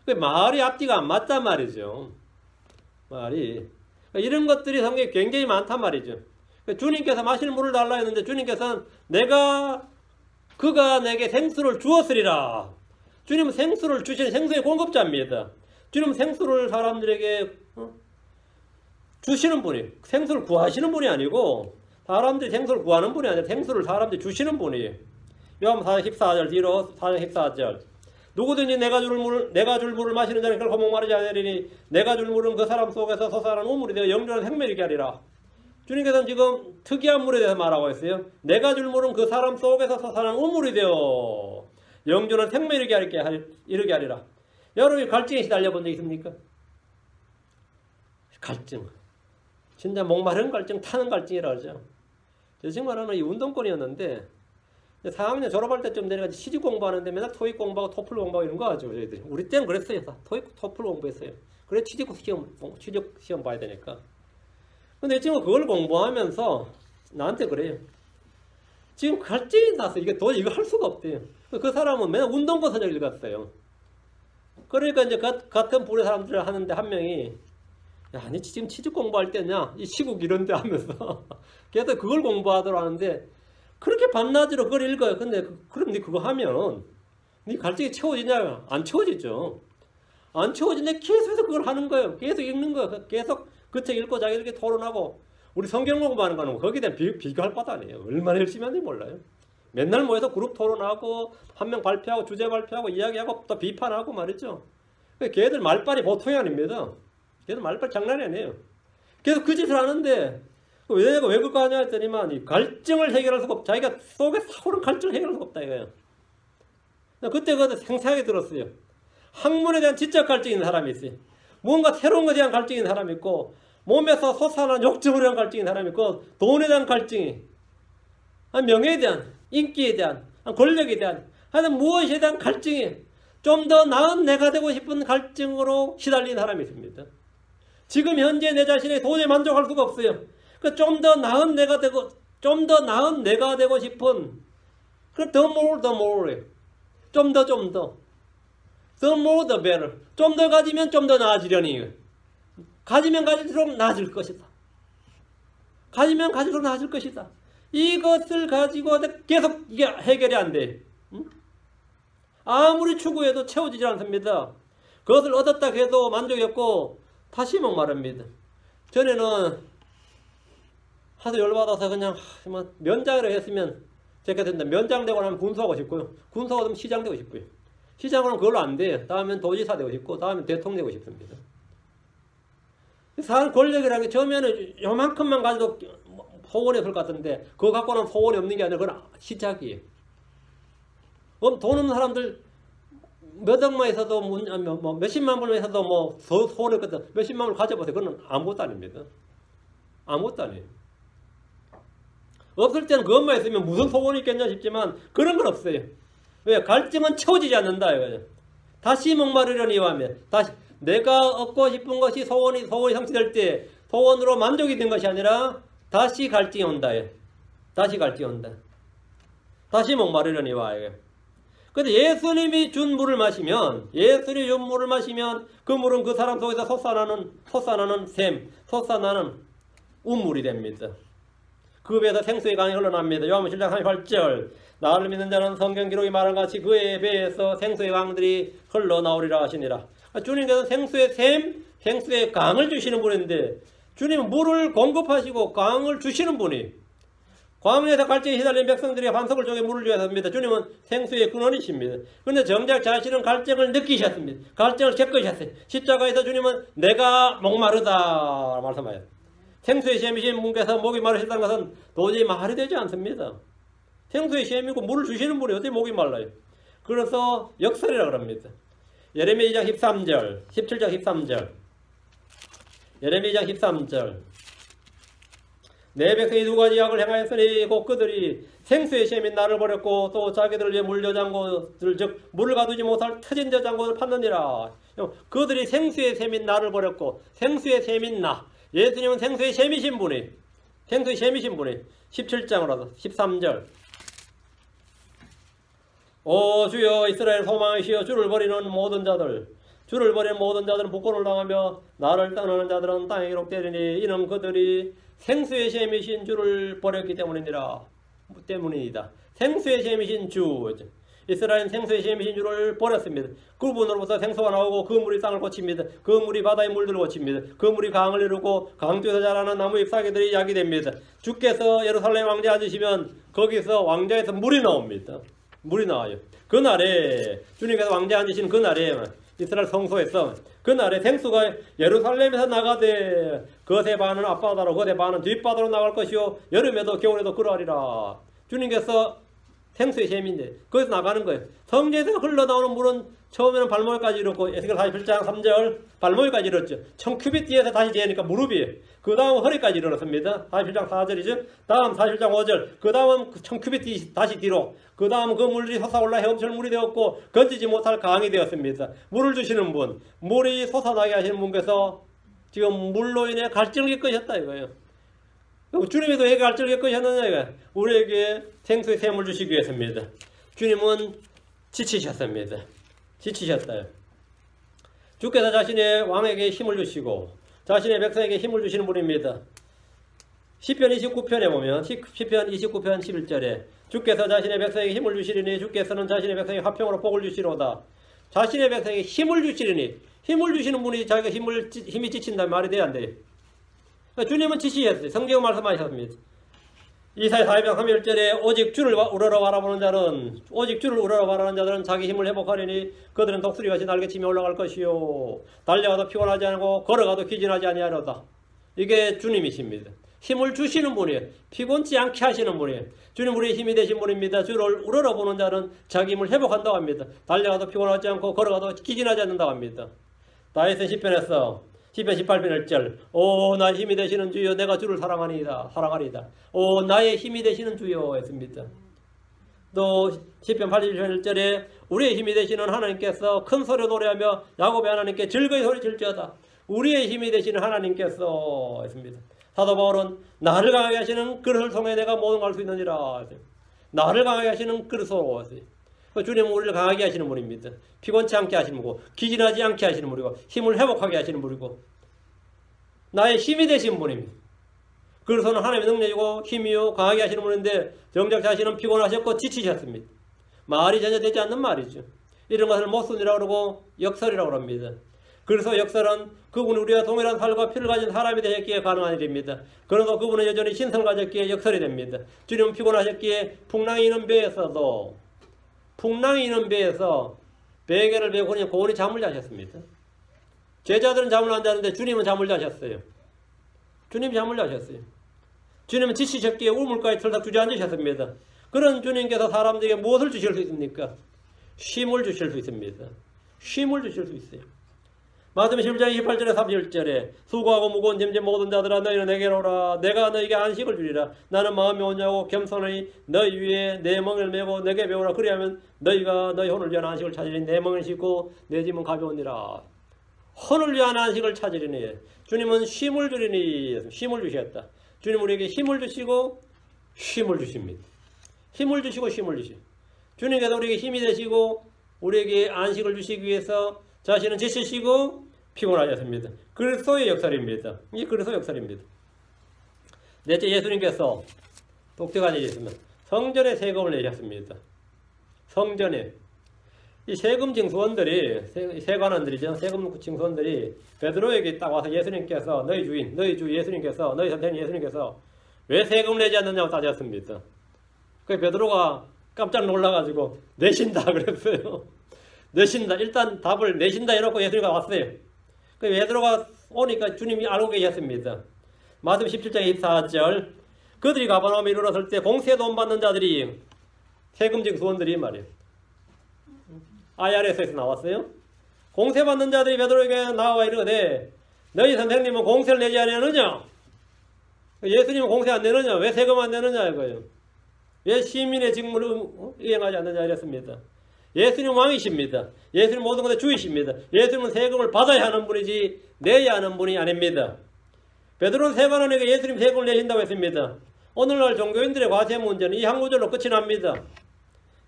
말이 앞뒤가 안 맞단 말이죠. 말이. 이런 것들이 성경에 굉장히 많단 말이죠. 주님께서 마실 물을 달라 했는데 주님께서는 그가 내게 생수를 주었으리라. 주님은 생수를 주신 생수의 공급자입니다. 주님은 생수를 사람들에게 주시는 분이에요. 생수를 구하시는 분이 아니고 사람들이 생수를 구하는 분이 아니라 생수를 사람들이 주시는 분이에요. 요한복음 4장 14절 뒤로 4장 14절 누구든지 내가 줄 물을 마시는 자는 결코 목마르지 아니하리니 내가 줄 물은 그 사람 속에서 솟아나는 우물이 되어 영원한 생명이 되게 하리라. 주님께서는 지금 특이한 물에 대해서 말하고 있어요. 내가 줄 물은 그 사람 속에서 솟아나는 우물이 되어 영원한 생명이 이르게 하리라. 여러분이 갈증에 시달려 본 적 있습니까? 갈증. 진짜 목마른 갈증, 타는 갈증이라 하죠. 제 친구는 이 운동권이었는데 4학년 졸업할 때쯤 되니까 시집 공부하는데 맨날 토익 공부하고 토플 공부하고 이런 거 하죠. 저희들이. 우리 때는 그랬어요. 토익, 토플 공부했어요. 그래 취직 시험 봐야 되니까. 근데 이 친구 그걸 공부하면서 나한테 그래요. 지금 갈증이 나서 이게 도저히 이거 할 수가 없대요. 그 사람은 맨날 운동권 서적 읽었어요. 그러니까 이제 같은 부의 사람들 하는데 한 명이 야, 아니 지금 취직 공부할 때냐? 이 시국 이런데 하면서 계속 그걸 공부하더라 하는데 그렇게 밤낮으로 그걸 읽어요. 근데 그럼 니 그거 하면 니 갈증이 채워지냐? 안 채워지죠. 안 채워지는데 계속해서 그걸 하는 거예요. 계속 읽는 거예요. 계속 그 책 읽고 자기들끼리 토론하고 우리 성경 공부하는 거는 거기에 대한 비교할 바도 아니에요. 얼마나 열심히 하는지 몰라요. 맨날 모여서 그룹 토론하고 한 명 발표하고 주제 발표하고 이야기하고 또 비판하고 말이죠. 걔들 말빨이 보통이 아닙니다. 걔들 말빨 장난이 아니에요. 계속 그 짓을 하는데 왜 그거 하냐 했더니만 이 갈증을 해결할 수가 없. 자기가 속에 사오른 갈증을 해결할 수가 없다 이거예요. 그때 그것도 생생하게 들었어요. 학문에 대한 지적 갈증이 있는 사람이 있어요. 뭔가 새로운 것에 대한 갈증이 있는 사람이 있고 몸에서 솟아난 욕정에 대한 갈증이 있는 사람이 있고 돈에 대한 갈증이 명예에 대한 인기에 대한 권력에 대한 하여튼 무엇에 대한 갈증이 좀 더 나은 내가 되고 싶은 갈증으로 시달리는 사람이 있습니다. 지금 현재 내 자신에 도저히 만족할 수가 없어요. 좀 더 나은 내가 되고 싶은 the more 좀 더 the more the better 좀 더 가지면 좀 더 나아지려니 가지면 가질수록 나아질 것이다. 가지면 가질수록 나아질 것이다. 이것을 가지고 계속 이게 해결이 안 돼. 아무리 추구해도 채워지지 않습니다. 그것을 얻었다 해도 만족이 없고 다시 목마릅니다. 전에는 하도 열받아서 그냥 면장으로 했으면 제가 된다. 면장 되고 나면 군수하고 싶고요. 군수하고 나면 시장 되고 싶고요. 시장으로 하면 그걸로 안 돼. 다음엔 도지사 되고 싶고 다음엔 대통령 되고 싶습니다. 사람 권력이라는 게 처음에는 요만큼만 가지고 소원이 없을 것 같은데 그거 갖고는 소원이 없는 게 아니라 그건 시작이에요. 돈 없는 사람들 몇 억만 있어도 몇십만 불만 있어도 소원이 없거든. 몇십만 불 가져보세요. 그건 아무것도 아닙니다. 아무것도 아니에요. 없을 때는 그것만 있으면 무슨 소원이 있겠냐 싶지만 그런 건 없어요. 왜? 갈증은 채워지지 않는다 이거죠. 다시 목마르려니 하면 다시 내가 얻고 싶은 것이 소원이 성취될 때 소원으로 만족이 된 것이 아니라 다시 갈증이 온다. 다시 갈증이 온다. 다시 목마르려니 와. 근데 예수님이 준 물을 마시면 그 물은 그 사람 속에서 솟아나는 우물이 됩니다. 그 배에서 생수의 강이 흘러납니다. 요한복음 7장 38절 나를 믿는 자는 성경 기록이 말한 같이 그의 배에서 생수의 강들이 흘러나오리라 하시니라. 주님께서 생수의 강을 주시는 분인데 주님은 물을 공급하시고 강을 주시는 분이 광야에서 갈증에 휘달린 백성들이 반석을 쪼개 물을 주었습니다. 주님은 생수의 근원이십니다. 그런데 정작 자신은 갈증을 느끼셨습니다. 갈증을 겪으셨어요. 십자가에서 주님은 내가 목마르다 말씀하셨습니다. 생수의 셈이신 분께서 목이 마르셨다는 것은 도저히 말이 되지 않습니다. 생수의 셈이고 물을 주시는 분이 어떻게 목이 말라요? 그래서 역설이라고 합니다. 예레미야 2장 13절, 17장 13절. 예레미야 2장 13절. 내 백성이 두 가지 악을 행하였으니 곧 그들이 생수의 셈인 나를 버렸고 또 자기들을 위해 물려장고들 즉 물을 가두지 못할 터진 저장고를 팠느니라. 그들이 생수의 셈인 나를 버렸고 생수의 셈인 나. 예수님은 생수의 셈이신 분이 17장으로 13절. 오 주여 이스라엘 소망이시여 주를 버리는 모든 자들 주를 버리는 모든 자들은 복권을 당하며 나를 떠나는 자들은 땅에 기록되리니 이는 그들이 생수의 셈이신 주를 버렸기 때문이니라. 때문이다. 생수의 셈이신 주 이스라엘은 생수의 셈이신 주를 버렸습니다. 그분으로부터 생수가 나오고 그 물이 땅을 고칩니다. 그 물이 바다의 물들을 고칩니다. 그 물이 강을 이루고 강두에서 자라는 나무 잎사귀들이 약이 됩니다. 주께서 예루살렘 왕좌에 앉으시면 거기서 왕좌에서 물이 나옵니다. 물이 나와요. 그날에 주님께서 왕좌에 앉으신 그날에 이스라엘 성소에서 그날에 생수가 예루살렘에서 나가되 겉의 반은 앞바다로 겉의 반은 뒷바다로 나갈 것이요 여름에도 겨울에도 그러하리라. 주님께서 생수의 셈인데 거기서 나가는 거예요. 성전에서 흘러나오는 물은 처음에는 발목까지 이렇고 에스겔 47장 3절 발목까지 이뤘죠. 1000규빗 뒤에서 다시 재니까 무릎이에요. 그 다음 허리까지 이뤘습니다. 47장 4절이죠. 다음 47장 5절 그 다음은 1000규빗 뒤 다시 뒤로 그 다음 그 물이 솟아올라 헤엄칠 물이 되었고 건지지 못할 강이 되었습니다. 물을 주시는 분 물이 솟아나게 하시는 분께서 지금 물로 인해 갈증을 겪으셨다 이거예요. 주님이 왜 갈증을 겪으셨느냐 우리에게 생수의 샘을 주시기 위해서입니다. 주님은 지치셨습니다. 지치셨어요. 주께서 자신의 왕에게 힘을 주시고 자신의 백성에게 힘을 주시는 분입니다. 시편 29편에 보면 시편 29편 11절에 주께서 자신의 백성에게 힘을 주시리니 주께서는 자신의 백성에게 화평으로 복을 주시로다. 자신의 백성에게 힘을 주시리니 힘을 주시는 분이 자기가 힘이 지친다면 말이 돼야 안 돼요. 주님은 지치셨어요. 성경은 말씀하셨습니다. 이사야 4장 31절에 오직 주를 우러러 바라보는 자는 오직 주를 우러러 바라는 자들은 자기 힘을 회복하리니 그들은 독수리같이 날개치며 올라갈 것이요 달려가도 피곤하지 않고 걸어가도 기진하지 아니하려다. 이게 주님이십니다. 힘을 주시는 분이에요. 피곤치 않게 하시는 분이에요. 주님 우리의 힘이 되신 분입니다. 주를 우러러보는 자는 자기 힘을 회복한다고 합니다. 달려가도 피곤하지 않고 걸어가도 기진하지 않는다고 합니다. 다윗은 시편에서 시편 18편 1절 오 나의 힘이 되시는 주여 내가 주를 사랑하리이다. 오 나의 힘이 되시는 주여 했습니다. 또 시편 81편 1절에 우리의 힘이 되시는 하나님께서 큰 소리로 노래하며 야곱의 하나님께 즐거이 소리칠지어다. 우리의 힘이 되시는 하나님께서 했습니다. 사도 바울은 나를 강하게 하시는 그릇을 통해 내가 모든 걸 할 수 있느니라. 나를 강하게 하시는 그릇으로 주님은 우리를 강하게 하시는 분입니다. 피곤치 않게 하시는 분이고 기진하지 않게 하시는 분이고 힘을 회복하게 하시는 분이고 나의 힘이 되신 분입니다. 그래서는 하나님의 능력이고 힘이요 강하게 하시는 분인데 정작 자신은 피곤하셨고 지치셨습니다. 말이 전혀 되지 않는 말이죠. 이런 것을 모순이라고 그러고 역설이라고 합니다. 그래서 역설은 그분이 우리와 동일한 살과 피를 가진 사람이 되셨기에 가능한 일입니다. 그래도 그분은 여전히 신성을 가졌기에 역설이 됩니다. 주님은 피곤하셨기에 풍랑이 있는 배에서도 베개를 베고 고온히 잠을 자셨습니다. 제자들은 잠을 안 자는데 주님은 잠을 자셨어요. 주님이 잠을 자셨어요. 주님은 지치셨기에 우물가에 털썩 주저앉으셨습니다. 그런 주님께서 사람들에게 무엇을 주실 수 있습니까? 쉼을 주실 수 있습니다. 쉼을 주실 수 있어요. 마태복음 11장 28절에 31절에 수고하고 무거운 짐진 모든 자들아 너희는 내게로 오라. 내가 너희에게 안식을 주리라. 나는 마음이 온유하고 겸손하니 너희 위에 내 멍을 메고 내게 배우라. 그리하면 너희가 너희 혼을 위한 안식을 찾으리니 내 멍을 싣고 내 짐은 가벼우니라. 혼을 위한 안식을 찾으리니 주님은 쉼을 주리니 쉼을 주셨다. 주님 우리에게 힘을 주시고 쉼을 주십니다. 힘을 주시고 쉼을 주시고 주님께서 우리에게 힘이 되시고 우리에게 안식을 주시기 위해서 자신은 지치시고 피곤하셨습니다. 그리스도의 역설입니다. 이게 그리스도 역설입니다. 넷째 예수님께서 독특한 일이 있습니다. 성전에 세금을 내셨습니다. 성전에 이 세금 징수원들이 세관원들이죠. 세금 징수원들이 베드로에게 딱 와서 예수님께서 너희 주인, 너희 주 예수님께서 너희 선생님 예수님께서 왜 세금을 내지 않느냐고 따졌습니다. 그 베드로가 깜짝 놀라가지고 내신다 그랬어요. 내신다. 일단 답을 내신다 해놓고 예수님이 왔어요. 그 베드로가 오니까 주님이 알고 계셨습니다. 마태복음 17장 24절 그들이 가버나움에 이르렀을 때 공세 돈 받는 자들이 세금직 수원들이 말이에요. IRS에서 나왔어요. 공세 받는 자들이 베드로에게 나와 이르되 너희 선생님은 공세를 내지 아니하느냐? 예수님은 공세 안 내느냐? 왜 세금 안 내느냐 이거예요. 왜 시민의 직무를 이행하지 않느냐 이랬습니다. 예수님 왕이십니다. 예수님 모든 것의 주이십니다. 예수님은 세금을 받아야 하는 분이지 내야 하는 분이 아닙니다. 베드로는 세관원에게 예수님 세금을 내신다고 했습니다. 오늘날 종교인들의 과세 문제는 이 한 구절로 끝이 납니다.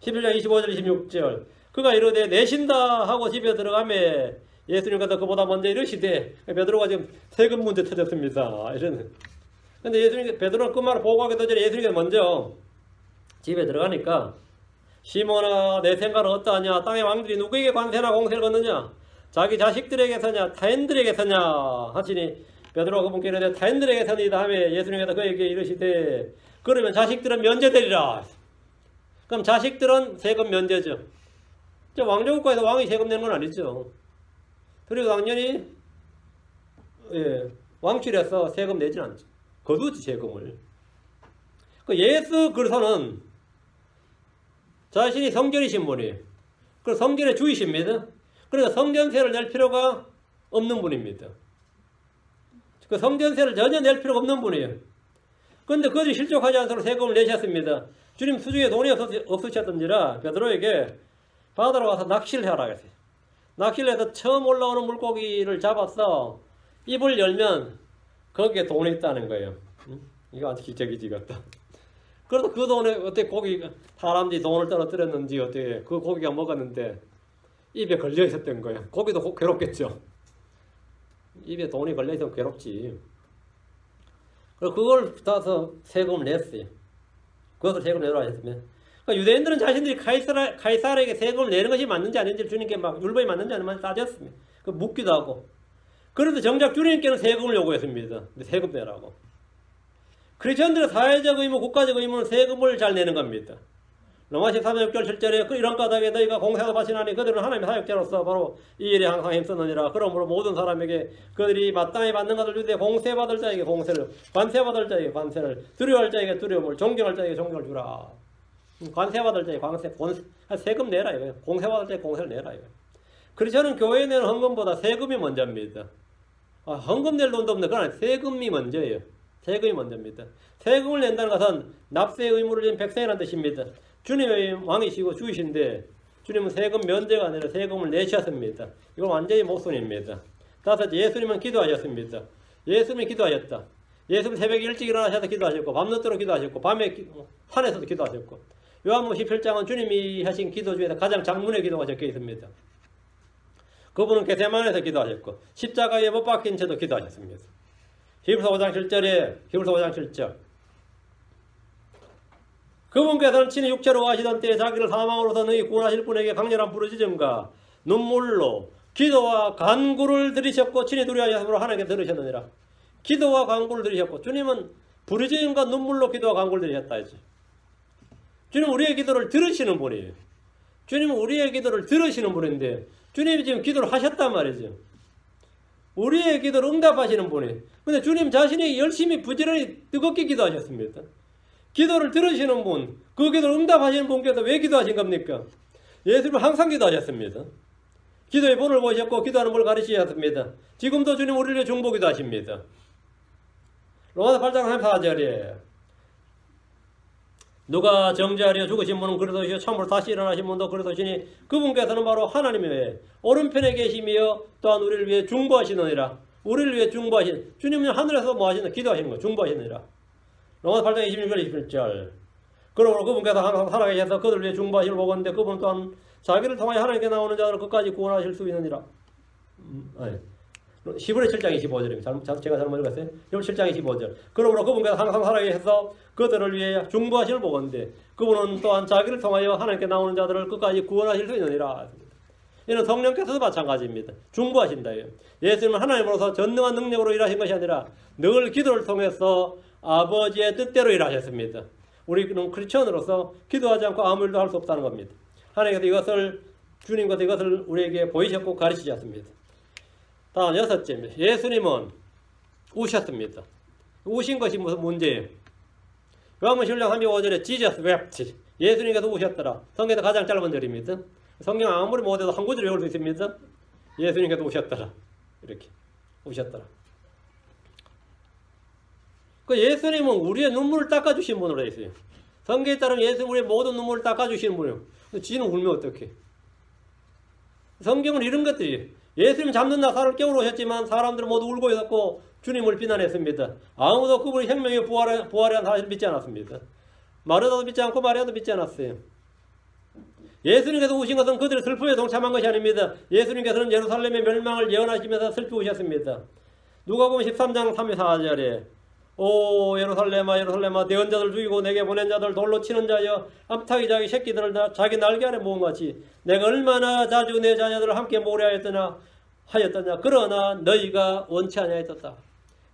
11장 25절 26절 그가 이르되 내신다 하고 집에 들어가매 예수님께서 그보다 먼저 이르시되 베드로가 지금 세금 문제 터졌습니다. 이러는. 근데 예수님 베드로는 그 말을 보고하기도 전에 예수님께서 먼저 집에 들어가니까 시몬아 내 생각은 어떠하냐? 땅의 왕들이 누구에게 관세나 공세를 걷느냐? 자기 자식들에게서냐 타인들에게서냐 하시니 베드로가 그분께 이르되 타인들에게서니이다 하며 예수님께서 그에게 이르시되 그러면 자식들은 면제되리라. 그럼 자식들은 세금 면제죠. 왕조국가에서 왕이 세금 내는 건 아니죠. 그리고 당연히 왕실에서 세금 내지는 않죠. 거두지 세금을. 그 예수 그리스도는 자신이 성전이신 분이에요. 그 성전의 주이십니다. 그러니까 성전세를 낼 필요가 없는 분입니다. 그 성전세를 전혀 낼 필요가 없는 분이에요. 그런데 그것이 실족하지 않도록 세금을 내셨습니다. 주님 수중에 돈이 없으셨던지라 베드로에게 바다로 가서 낚시를 하라 했어요. 낚시를 해서 처음 올라오는 물고기를 잡아서 입을 열면 거기에 돈이 있다는 거예요. 이거 아주 기적이지 같다. 그래서 그 돈에 어떻게 고기 사람들이 돈을 떨어뜨렸는지 어떻게 그 고기가 먹었는데 입에 걸려 있었던 거예요. 고기도 괴롭겠죠. 입에 돈이 걸려 있으면 괴롭지. 그래서 그걸 따서 세금을 냈어요. 그것을 세금을 내라 했으면. 그러니까 유대인들은 자신들이 카이사르에게 세금을 내는 것이 맞는지 아닌지 주님께 막 율법이 맞는지 아닌지 따졌습니다. 그 묻기도 하고. 그래서 정작 주님께는 세금을 요구했습니다. 세금 내라고. 크리스천들의 사회적 의무, 국가적 의무는 세금을 잘 내는 겁니다. 로마 13장 6절 7절에 이런 까닭에 너희가 공세도 바치나니 그들은 하나님의 사역자로서 바로 이 일에 항상 힘쓰느니라. 그러므로 모든 사람에게 그들이 마땅히 받는 것을 주되 공세받을 자에게 공세를, 관세받을 자에게 관세를, 두려워할 자에게 두려움을, 존경할 자에게 존경을 주라. 관세받을 자에게 관세, 세금 내라 이거예요. 공세받을 자에게 공세를 내라 이거예요. 크리스천은 교회에 내는 헌금보다 세금이 먼저입니다. 헌금 낼 돈도 없는데 그건 세금이 먼저예요. 세금이 먼저입니다. 세금을 낸다는 것은 납세의 의무를 지닌 백성이라는 뜻입니다. 주님의 왕이시고 주이신데 주님은 세금 면제가 아니라 세금을 내셨습니다. 이건 완전히 모순입니다. 따라서 예수님은 기도하셨습니다. 예수님이 기도하셨다. 예수님 새벽에 일찍 일어나셔서 기도하셨고 밤늦도록 기도하셨고 밤에 산에서도 기도하셨고 요한복음 17장은 주님이 하신 기도 중에서 가장 장문의 기도가 적혀 있습니다. 그분은 겟세마네에서 기도하셨고 십자가에 못 박힌 채도 기도하셨습니다. 히브리서 5장 7절에 히브리서 5장 7절 그분께서는 친히 육체로 가시던 때에 자기를 사망으로서 너희 구원하실 분에게 강렬한 부르짖음과 눈물로 기도와 간구를 들으셨고 친히 두려워하심으로 하나님께 들으셨느니라. 기도와 간구를 들으셨고 주님은 부르짖음과 눈물로 기도와 간구를 들으셨다 했지. 주님은 우리의 기도를 들으시는 분이에요. 주님은 우리의 기도를 들으시는 분인데 주님이 지금 기도를 하셨단 말이죠. 우리의 기도를 응답하시는 분이에요. 근데 주님 자신이 열심히 부지런히 뜨겁게 기도하셨습니다. 기도를 들으시는 분, 그 기도를 응답하시는 분께서 왜 기도하신 겁니까? 예수님은 항상 기도하셨습니다. 기도의 본을 보셨고 기도하는 걸 가르치셨습니다. 지금도 주님 우리를 위해 중보기도 하십니다. 로마서 8장 34절에 누가 정죄하려 죽으신 분은 그리스도시요 참으로 다시 일어나신 분도 그리스도시니 그분께서는 바로 하나님의 오른편에 계시며 또한 우리를 위해 중보하시느니라. 우리를 위해 중보하시는 주님은 하늘에서 뭐 하시는 기도하시는 거예요. 중보하시느니라. 로마서 8장 26절 27절 그러므로 그분께서 항상 살아계셔서 그들을 위해 중보하시는 보건대 그분 또한 자기를 통하여 하나님께 나오는 자들을 끝까지 구원하실 수 있느니라. 히브리 7장 25절입니다. 제가 잘못 읽었어요. 히브리 7장 25절 그러므로 그분께서 항상 살아계셔서 그들을 위해 중보하시는 보건대 그분은 또한 자기를 통하여 하나님께 나오는 자들을 끝까지 구원하실 수 있느니라. 이는 성령께서도 마찬가지입니다. 중보하신다. 예수님은 하나님으로서 전능한 능력으로 일하신 것이 아니라 늘 기도를 통해서 아버지의 뜻대로 일하셨습니다. 우리는 크리스천으로서 기도하지 않고 아무 일도 할 수 없다는 겁니다. 하나님께서 이것을 주님께서 이것을 우리에게 보이셨고 가르치셨습니다. 다음 6째, 예수님은 우셨습니다. 우신 것이 무슨 문제예요? 요한복음 3:5절에 Jesus wept. 예수님께서 우셨더라. 성경에서 가장 짧은 절입니다. 성경 아무리 못해도 한 구절 외울 수 있습니다. 예수님께서 우셨더라. 이렇게 우셨더라. 그 예수님은 우리의 눈물을 닦아주신 분으로 되어 있어요. 성경에 따르면 예수님 우리의 모든 눈물을 닦아주시는 분이에요. 지는 울면 어떡해? 성경은 이런 것들이 예수님 잡는 나사를 깨우러 오셨지만 사람들은 모두 울고 있었고 주님을 비난했습니다. 아무도 그분이 생명의 부활이라는 사실을 믿지 않았습니다. 마르다도 믿지 않고 마리아도 믿지 않았어요. 예수님께서 오신 것은 그들의 슬픔에 동참한 것이 아닙니다. 예수님께서는 예루살렘의 멸망을 예언하시면서 슬피우셨습니다. 누가복음 13장 34절에 오 예루살렘아 예루살렘아 대언 자들 죽이고 내게 보낸 자들 돌로 치는 자여 암탉이 자기 새끼들을 자기 날개 아래 모은 같이 내가 얼마나 자주 내 자녀들을 함께 모으려 하였더냐 그러나 너희가 원치 아니하였다.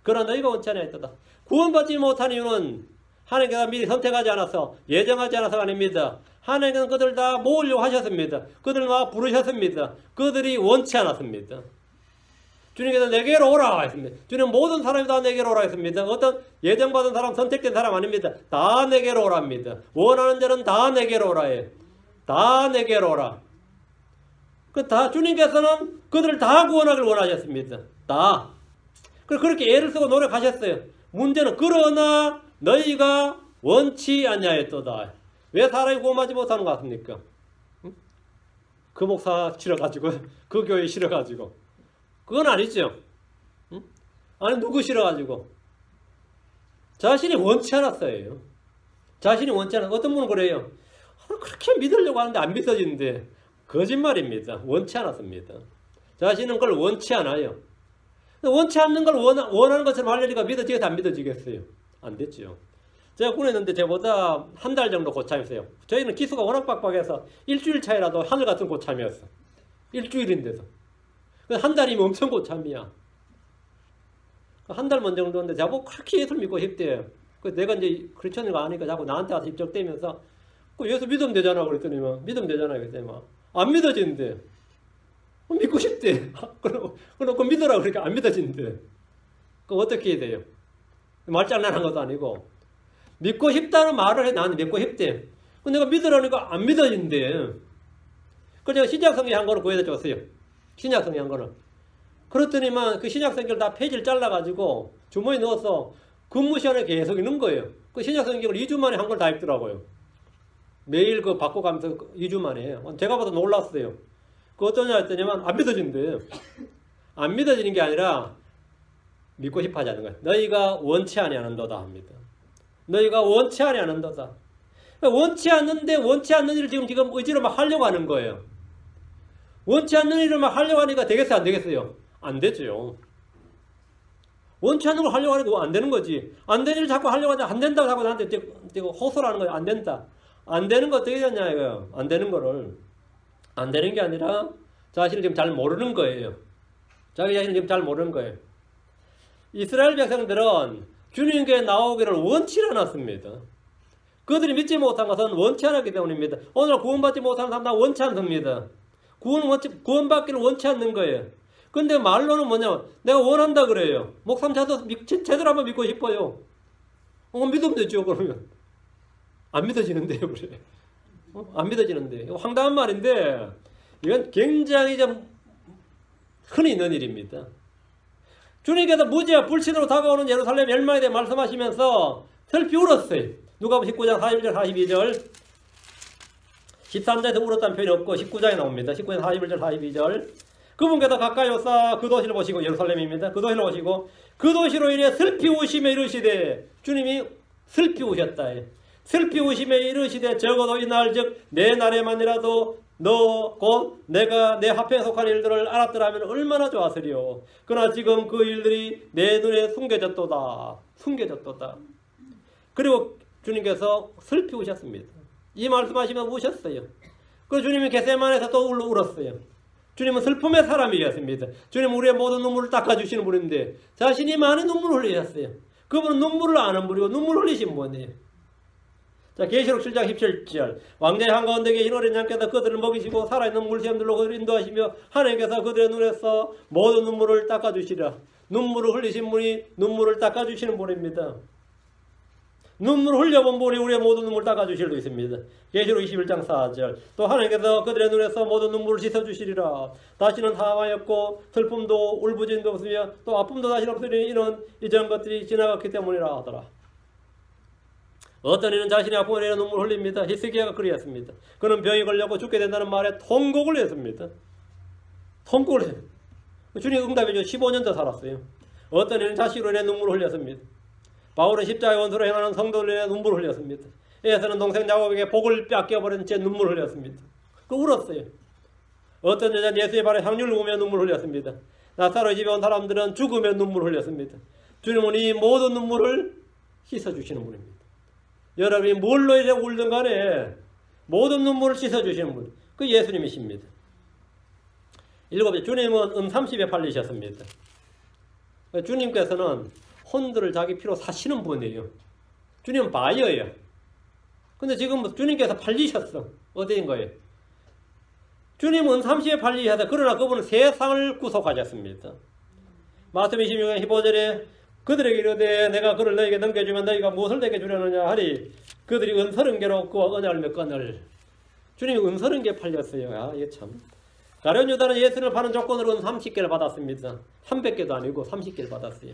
그러나 너희가 원치 아니하였다. 구원받지 못한 이유는 하나님께서 미리 선택하지 않아서 예정하지 않아서가 아닙니다. 하나님께서는 그들 다 모으려고 하셨습니다. 그들을 막 부르셨습니다. 그들이 원치 않았습니다. 주님께서 내게로 오라 했습니다. 주님 모든 사람이 다 내게로 오라 했습니다. 어떤 예정받은 사람, 선택된 사람 아닙니다. 다 내게로 오랍니다. 원하는 자는 다 내게로 오라 해. 다 내게로 오라. 주님께서는 그들을 다 구원하길 원하셨습니다. 다. 그렇게 애를 쓰고 노력하셨어요. 문제는 그러나 너희가 원치 아니하였도다. 왜 사람이 구원하지 못하는 것 같습니까? 그 목사 싫어가지고 그 교회 싫어가지고 그건 아니죠. 아니 누구 싫어가지고 자신이 원치 않았어요. 자신이 원치 않았어요. 어떤 분은 그래요. 그렇게 믿으려고 하는데 안 믿어지는데 거짓말입니다. 원치 않았습니다. 자신은 그걸 원치 않아요. 원치 않는 걸 원하는 것처럼 하려니까 믿어지겠어 안 믿어지겠어요? 안 됐죠. 제가 군에 있는데 저보다 한 달 정도 고참이었어요. 저희는 기수가 워낙 빡빡해서 일주일 차이라도 하늘 같은 고참이었어. 일주일인데도. 한 달이면 엄청 고참이야. 한 달 먼저 정도인데 자꾸 그렇게 예수를 믿고 싶대요. 내가 이제 크리스천이가 아니까 자꾸 나한테 와서 입적대면서 예수 믿으면 되잖아 그랬더니 믿으면 되잖아 그랬더니 안 믿어지는데 믿고 싶대. 그러고 믿으라고 그러니까 안 믿어지는데 그럼 어떻게 해야 돼요? 말장난한 것도 아니고 믿고 싶다는 말을 해. 나는 믿고 싶대. 근데 내가 믿으라니까 안 믿어진대. 그래서 제가 신약성경 한 거를 구해다 줬어요. 신약성경 한 거는. 그렇더니만 그 신약성경을 다 페이지를 잘라가지고 주머니에 넣어서 근무 시간에 계속 읽는 거예요. 그 신약성경을 2주 만에 한 걸 다 읽더라고요. 매일 그 바꿔가면서 2주 만에. 제가 봐도 놀랐어요. 그 어떠냐 했더니만 안 믿어진대. 안 믿어지는 게 아니라 믿고 싶어 하지 않는 거예요. 너희가 원치 아니하는도다 합니다. 너희가 원치 아니하는도다. 원치 않는데 원치 않는 일을 지금 의지로 막 하려고 하는 거예요. 원치 않는 일을 막 하려고 하니까 되겠어요? 안 되겠어요? 안 되죠. 원치 않는 걸 하려고 하니까 안 되는 거지. 안 되는 일을 자꾸 하려고 하니까 안 된다고 자꾸 나한테 호소를 하는 거예요. 안 된다. 안 되는 거 어떻게 되냐 이거예요. 안 되는 거를. 안 되는 게 아니라 자신을 지금 잘 모르는 거예요. 자기 자신을 지금 잘 모르는 거예요. 이스라엘 백성들은 주님께 나오기를 원치 않았습니다. 그들이 믿지 못한 것은 원치 않았기 때문입니다. 오늘 구원받지 못하는 사람 다 원치 않습니다. 구원받기를 원치 않는 거예요. 근데 말로는 뭐냐? 내가 원한다 그래요. 목사님 저도 제대로 한번 믿고 싶어요. 믿으면 되죠 그러면. 안 믿어지는데요 그래. 안 믿어지는데. 황당한 말인데 이건 굉장히 좀 흔히 있는 일입니다. 주님께서 무지와 불신으로 다가오는 예루살렘 멸망에 대해 말씀하시면서 슬피 울었어요. 누가복음 19장 41절 42절 13장에서 울었다는 표현이 없고 19장에 나옵니다. 19장 41절 42절 그분께서 가까이 오사 그 도시를 보시고 예루살렘입니다. 그 도시를 보시고 그 도시로 인해 슬피 우시며 이르시되 주님이 슬피 우셨다. 슬피 우시며 이르시되 적어도 이날 즉 내 날에만이라도 너 곧 내가 내 화평에 속한 일들을 알았더라면 얼마나 좋았으리요. 그러나 지금 그 일들이 내 눈에 숨겨졌도다. 숨겨졌도다. 그리고 주님께서 슬피 우셨습니다. 이 말씀하시면 우셨어요. 그리고 주님이 겟세마네에서 또 울었어요. 주님은 슬픔의 사람이었습니다. 주님은 우리의 모든 눈물을 닦아주시는 분인데 자신이 많은 눈물을 흘리셨어요. 그분은 눈물을 안 흘리고 눈물 흘리신 분이에요. 자, 계시록 7장 17절 왕자의 한가운데 계신 어린 양께서 그들을 먹이시고 살아있는 물샘들로 그들을 인도하시며 하나님께서 그들의 눈에서 모든 눈물을 닦아주시리라. 눈물을 흘리신 분이 눈물을 닦아주시는 분입니다. 눈물을 흘려본 분이 우리의 모든 눈물을 닦아주실 수 있습니다. 계시록 21장 4절 또 하나님께서 그들의 눈에서 모든 눈물을 씻어주시리라. 다시는 하마였고 슬픔도 울부짖음도 없으며 또 아픔도 다시는 없으리니 이는 이전 것들이 지나갔기 때문이라 하더라. 어떤 이는 자신의 아픔을 인해 눈물을 흘립니다. 히스기야가 그리했습니다. 그는 병이 걸렸고 죽게 된다는 말에 통곡을 했습니다. 통곡을 했습니다. 주님 응답해줘 15년 더 살았어요. 어떤 이는 자식으로 인해 눈물을 흘렸습니다. 바울은 십자가의 원수로 행하는 성도를 인해 눈물을 흘렸습니다. 에서는 동생 야곱에게 복을 뺏겨버린 채 눈물을 흘렸습니다. 그 울었어요. 어떤 여자는 예수의 발에 향유를 부으며 눈물을 흘렸습니다. 나사로 집에 온 사람들은 죽으며 눈물을 흘렸습니다. 주님은 이 모든 눈물을 씻어주시는 분입니다. 여러분이 뭘로 이래 울든 간에 모든 눈물을 씻어주시는 분, 그 예수님이십니다. 7째, 주님은 30에 팔리셨습니다. 주님께서는 혼들을 자기 피로 사시는 분이에요. 주님은 바이어예요. 근데 지금 주님께서 팔리셨어. 어디인 거예요? 주님은 30에 팔리셨다. 그러나 그분은 세상을 구속하셨습니다. 마태복음 26장 15절에 그들에게 이르되 내가 그를 너에게 넘겨주면 너희가 무엇을 내게 주려느냐 하리 그들이 은서른개로 그와 언약을 맺거늘. 주님이 은서른개 팔렸어요. 아, 이게 참. 가룟 유다는 예수를 파는 조건으로 30개를 받았습니다. 300개도 아니고 30개를 받았어요.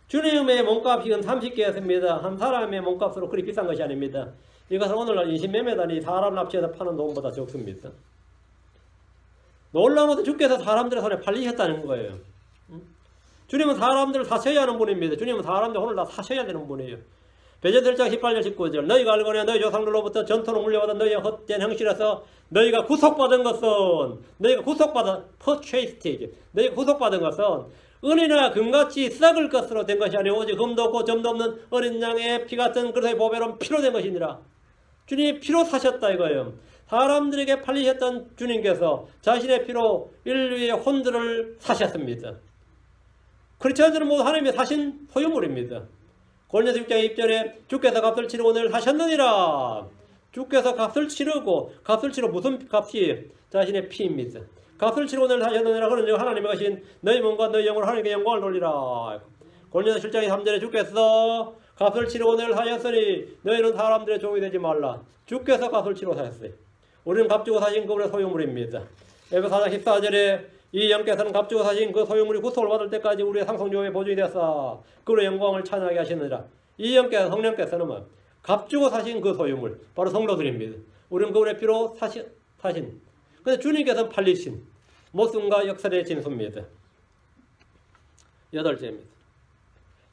주님의 몸값이 30개였습니다. 한 사람의 몸값으로 그리 비싼 것이 아닙니다. 이것은 오늘날 인신매매단이 사람 납치해서 파는 돈보다 적습니다. 놀라운 것은 주께서 사람들의 손에 팔리셨다는 거예요. 주님은 사람들을 사셔야 하는 분입니다. 주님은 사람들 오늘 다 사셔야 되는 분이에요. 베드로 1장 18절 19절 너희가 알거니와 너희 조상들로부터 전토로 물려받은 너희의 헛된 형실에서 너희가 구속받은 것은 너희가 구속받은 것은 은이나 금같이 썩을 것으로 된 것이 아니오 오직 흠도 없고 점도 없는 어린 양의 피 같은 그릇의 보배로운 피로 된 것이니라. 주님이 피로 사셨다 이거예요. 사람들에게 팔리셨던 주님께서 자신의 피로 인류의 혼들을 사셨습니다. 크리스천들은 모두 하나님의 사신 소유물입니다. 고린도서 6장 2절에 주께서 값을 치르고 오늘 하셨느니라. 주께서 값을 치르고 무슨 값이? 자신의 피입니다. 값을 치르고 오늘 하셨느니라. 그런 하나님의 것인 너희 몸과 너희 영으로 하나님께 영광을 돌리라. 고린도서 7장 3절에 주께서 값을 치르고 오늘 하셨으니 너희는 사람들의 종이 되지 말라. 주께서 값을 치르고 사셨어요. 우리는 값주고 사신 그분의 소유물입니다. 에베소 4장 14절에 이 영께서는 값주고 사신 그 소유물이 구속을 받을 때까지 우리의 상속료에 보증이 되었사 그로 영광을 찬양하게 하시느니라. 이 영께서 성령께서는 값주고 사신 그 소유물 바로 성도들입니다. 우리는 그분의 피로 사신 근데 주님께서는 팔리신 모순과 역설의 진수입니다. 8째입니다.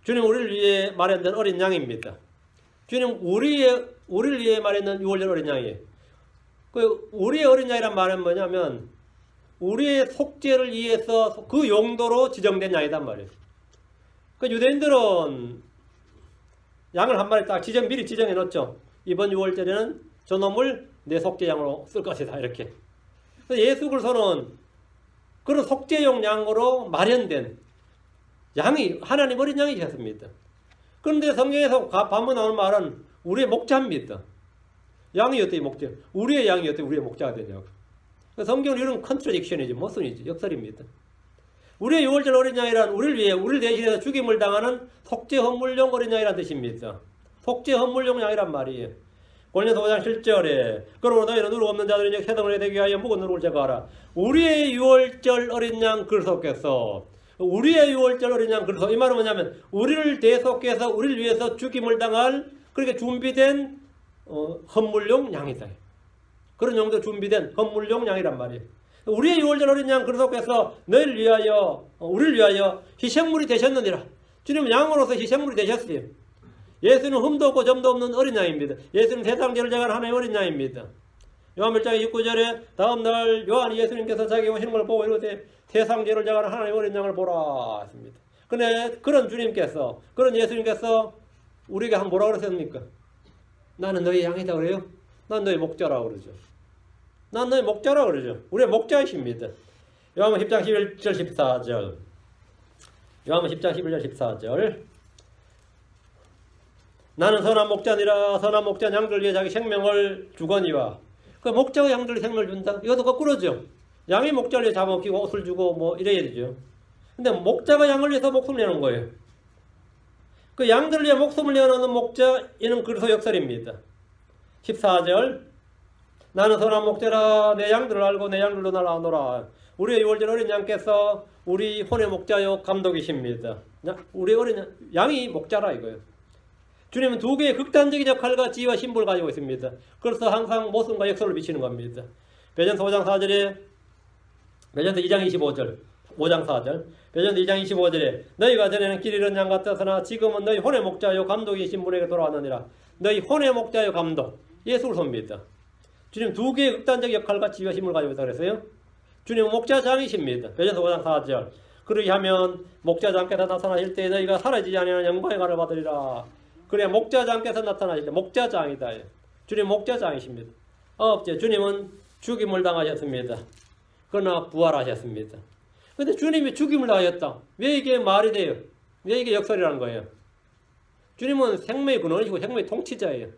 주님 우리를 위해 마련된 어린 양입니다. 주님 우리를 위해 마련된 6월절 어린 양이에요. 그 우리의 어린 양이란 말은 뭐냐면 우리의 속죄를 위해서 그 용도로 지정된 양이란 말이에요. 그 유대인들은 양을 한 마리 딱 미리 지정해 놓죠. 이번 6월절에는 저놈을 내 속죄 양으로 쓸 것이다 이렇게. 예수 그리스도는 그런 속죄용 양으로 마련된 양이 하나님 어린 양이셨습니다. 그런데 성경에서 반복 나오는 말은 우리의 목자입니다. 양이 어떻게 목자? 우리의 양이 어떻게 우리의 목자가 되냐고. 성경은 이런 컨트라딕션이지 모순이지 역설입니다. 우리의 6월절 어린 양이란 우리를 대신해서 죽임을 당하는 속죄 헌물용 어린 양이란 뜻입니다. 속죄 헌물용 양이란 말이에요. 고린도서 5장 7절에 그러므로 너희는 누룩 없는 자들이 세덩을 되게 하여 묵은 누룩을 제거하라. 우리의 6월절 어린 양 그리스도께서 우리의 6월절 어린 양 그리스도 이 말은 뭐냐면 우리를 대속해서 우리를 위해서 죽임을 당할 그렇게 준비된 헌물용 양이다. 그런 용도 준비된 헌물용 양이란 말이에요. 우리의 6월절 어린 양 그리스도께서 우리를 위하여 희생물이 되셨느니라. 주님은 양으로서 희생물이 되셨어요. 예수는 흠도 없고 점도 없는 어린 양입니다. 예수는 세상 죄를 제거하는 하나의 어린 양입니다. 요한 1장 29절에 다음날 요한이 예수님께서 자기 오시는 걸 보고 이르되 세상 죄를 제거하는 하나의 어린 양을 보라 했습니다. 근데 그런 주님께서 그런 예수님께서 우리에게 한 뭐라 그러셨습니까? 나는 너희 양이다 그래요? 난 너희 목자라고 그러죠. 난 너희 목자라고 그러죠. 우리의 목자이십니다. 요한복음 10장 11절 14절 요한복음 10장 11절 14절 나는 선한 목자니라. 선한 목자 양들 위해 자기 생명을 주거니와. 그 목자가 양들 생명을 준다? 이것도 거꾸로죠. 양이 목자를 위해 잡아먹히고 옷을 주고 뭐 이래야 되죠. 근데 목자가 양을 위해서 목숨을 내는 거예요. 그 양들을 위해 목숨을 내놓는 목자, 이는 그리스도 역설입니다. 14절 나는 선한 목자라. 내 양들을 알고 내 양들로 나를 아노라. 우리의 유월절 어린 양께서 우리 혼의 목자요 감독이십니다. 우리 어린 양이 목자라 이거예요. 주님은 두 개의 극단적인 역할과 지위와 신분을 가지고 있습니다. 그래서 항상 모순과 역설을 비치는 겁니다. 베전서 5장 4절에 베전서 2장 25절 5장 4절 베전서 2장 25절에 너희가 전에는 길 잃은 양 같았으나 지금은 너희 혼의 목자요 감독이신 분에게 돌아왔느니라. 너희 혼의 목자요 감독 예수를 섭니다. 주님 두 개의 극단적 역할과 지위와 힘을 가지고 있다고 그랬어요. 주님은 목자장이십니다. 베전서 5장 4절 그러게 하면 목자장께서 나타나실 때 너희가 사라지지 아니하는 영광의 관을 받으리라. 그래야 목자장께서 나타나실 때 목자장이다. 주님 목자장이십니다. 9째 주님은 죽임을 당하셨습니다. 그러나 부활하셨습니다. 근데 주님이 죽임을 당하셨다. 왜 이게 말이 돼요? 왜 이게 역설이라는 거예요? 주님은 생명의 근원이시고 생명의 통치자예요.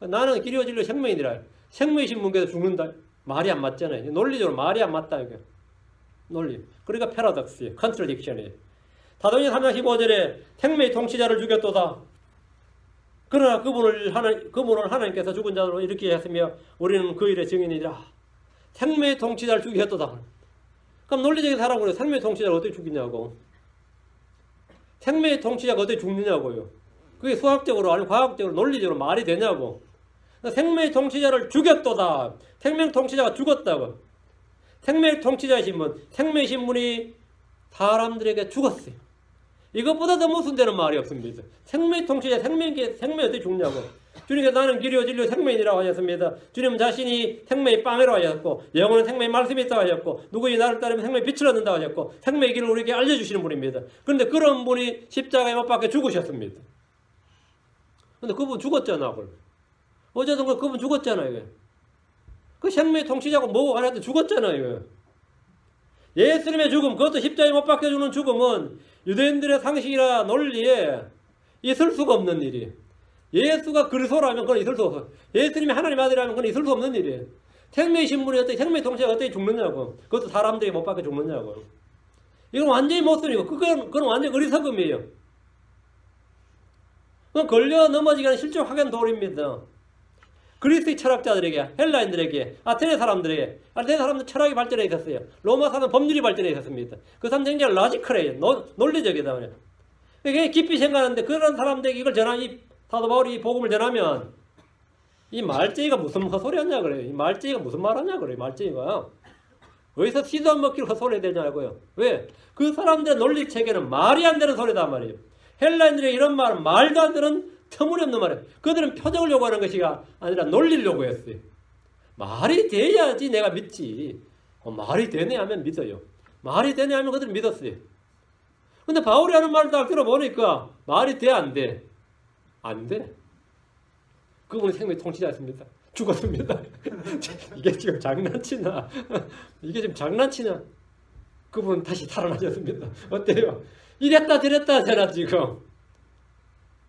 나는 길이요 진리요 생명이니라. 생명이신 분께서 죽는다. 말이 안 맞잖아요. 논리적으로 말이 안 맞다. 이게. 논리. 그러니까 패러독스예요. 컨트라딕션이에요. 사도행전 3장 15절에 생명의 통치자를 죽였도다. 그러나 그분을 하나님께서 죽은 자로 일으키게 했으며 우리는 그 일의 증인이라. 생명의 통치자를 죽였도다. 그럼 논리적인 사람으로 생명의 통치자를 어떻게 죽이냐고. 생명의 통치자가 어떻게 죽느냐고요. 그게 수학적으로 아니면 과학적으로 논리적으로 말이 되냐고. 생명의 통치자를 죽였도다. 생명의 통치자가 죽었다고. 생명의 통치자이신 분, 생명이신 분이 사람들에게 죽었어요. 이것보다 더 모순되는 말이 없습니다. 생명의 통치자, 생명이 어떻게 죽냐고. 주님께서 나는 길이요 진리요 생명이라고 하셨습니다. 주님 자신이 생명의 빵이라고 하셨고 영원한 생명의 말씀이 있다고 하셨고 누구이 나를 따르면 생명의 빛을 얻는다고 하셨고 생명의 길을 우리에게 알려주시는 분입니다. 그런데 그런 분이 십자가에 못 박혀 죽으셨습니다. 근데 그분 죽었잖아. 어쨌든 그분 죽었잖아요. 그 생명의 통치자고 뭐고 하나도 죽었잖아요. 예수님의 죽음, 그것도 십자가에 못 박혀 죽는 죽음은 유대인들의 상식이나 논리에 있을 수가 없는 일이에요. 예수가 그리스도라면 그건 있을 수 없어요. 예수님이 하나님 아들이라면 그건 있을 수 없는 일이에요. 생명이신 분이 어떻게 생명의 통치자가 어떻게 죽느냐고. 그것도 사람들이 못 박혀 죽느냐고. 이건 완전히 모순이고 그건 완전히 어리석음이에요. 그건 걸려 넘어지기 하는 실제 확연 도리입니다. 그리스의 철학자들에게, 헬라인들에게, 아테네 사람들에게, 아테네 사람들 철학이 발전해 있었어요. 로마 사람은 법률이 발전해 있었습니다. 그 사람들은 굉장히 라지컬해요. 논리적이다. 그게 깊이 생각하는데 그런 사람들에게 이걸 이 사도 바울이 이 복음을 전하면 이 말쟁이가 무슨 헛소리 하냐 그래요. 이 말쟁이가 무슨 말 하냐 그래요. 말쟁이가. 어디서 시도 안 먹기로 헛소리 되냐고요. 왜? 그 사람들의 논리 체계는 말이 안 되는 소리다 말이에요. 헬라인들의 이런 말은 말도 안 되는 터무니없는 말이에요. 그들은 표적을 요구하는 것이 아니라 논리를 요구했어요. 말이 돼야지 내가 믿지. 말이 되네 하면 믿어요. 말이 되네 하면 그들은 믿었어요. 근데 바울이 하는 말을 딱 들어보니까 말이 돼 안 돼? 안 돼. 그분이 생명의 통치자였습니다. 죽었습니다. 이게 지금 장난치나? 이게 지금 장난치나? 그분은 다시 살아나셨습니다. 어때요? 이랬다 저랬다 하잖아 지금.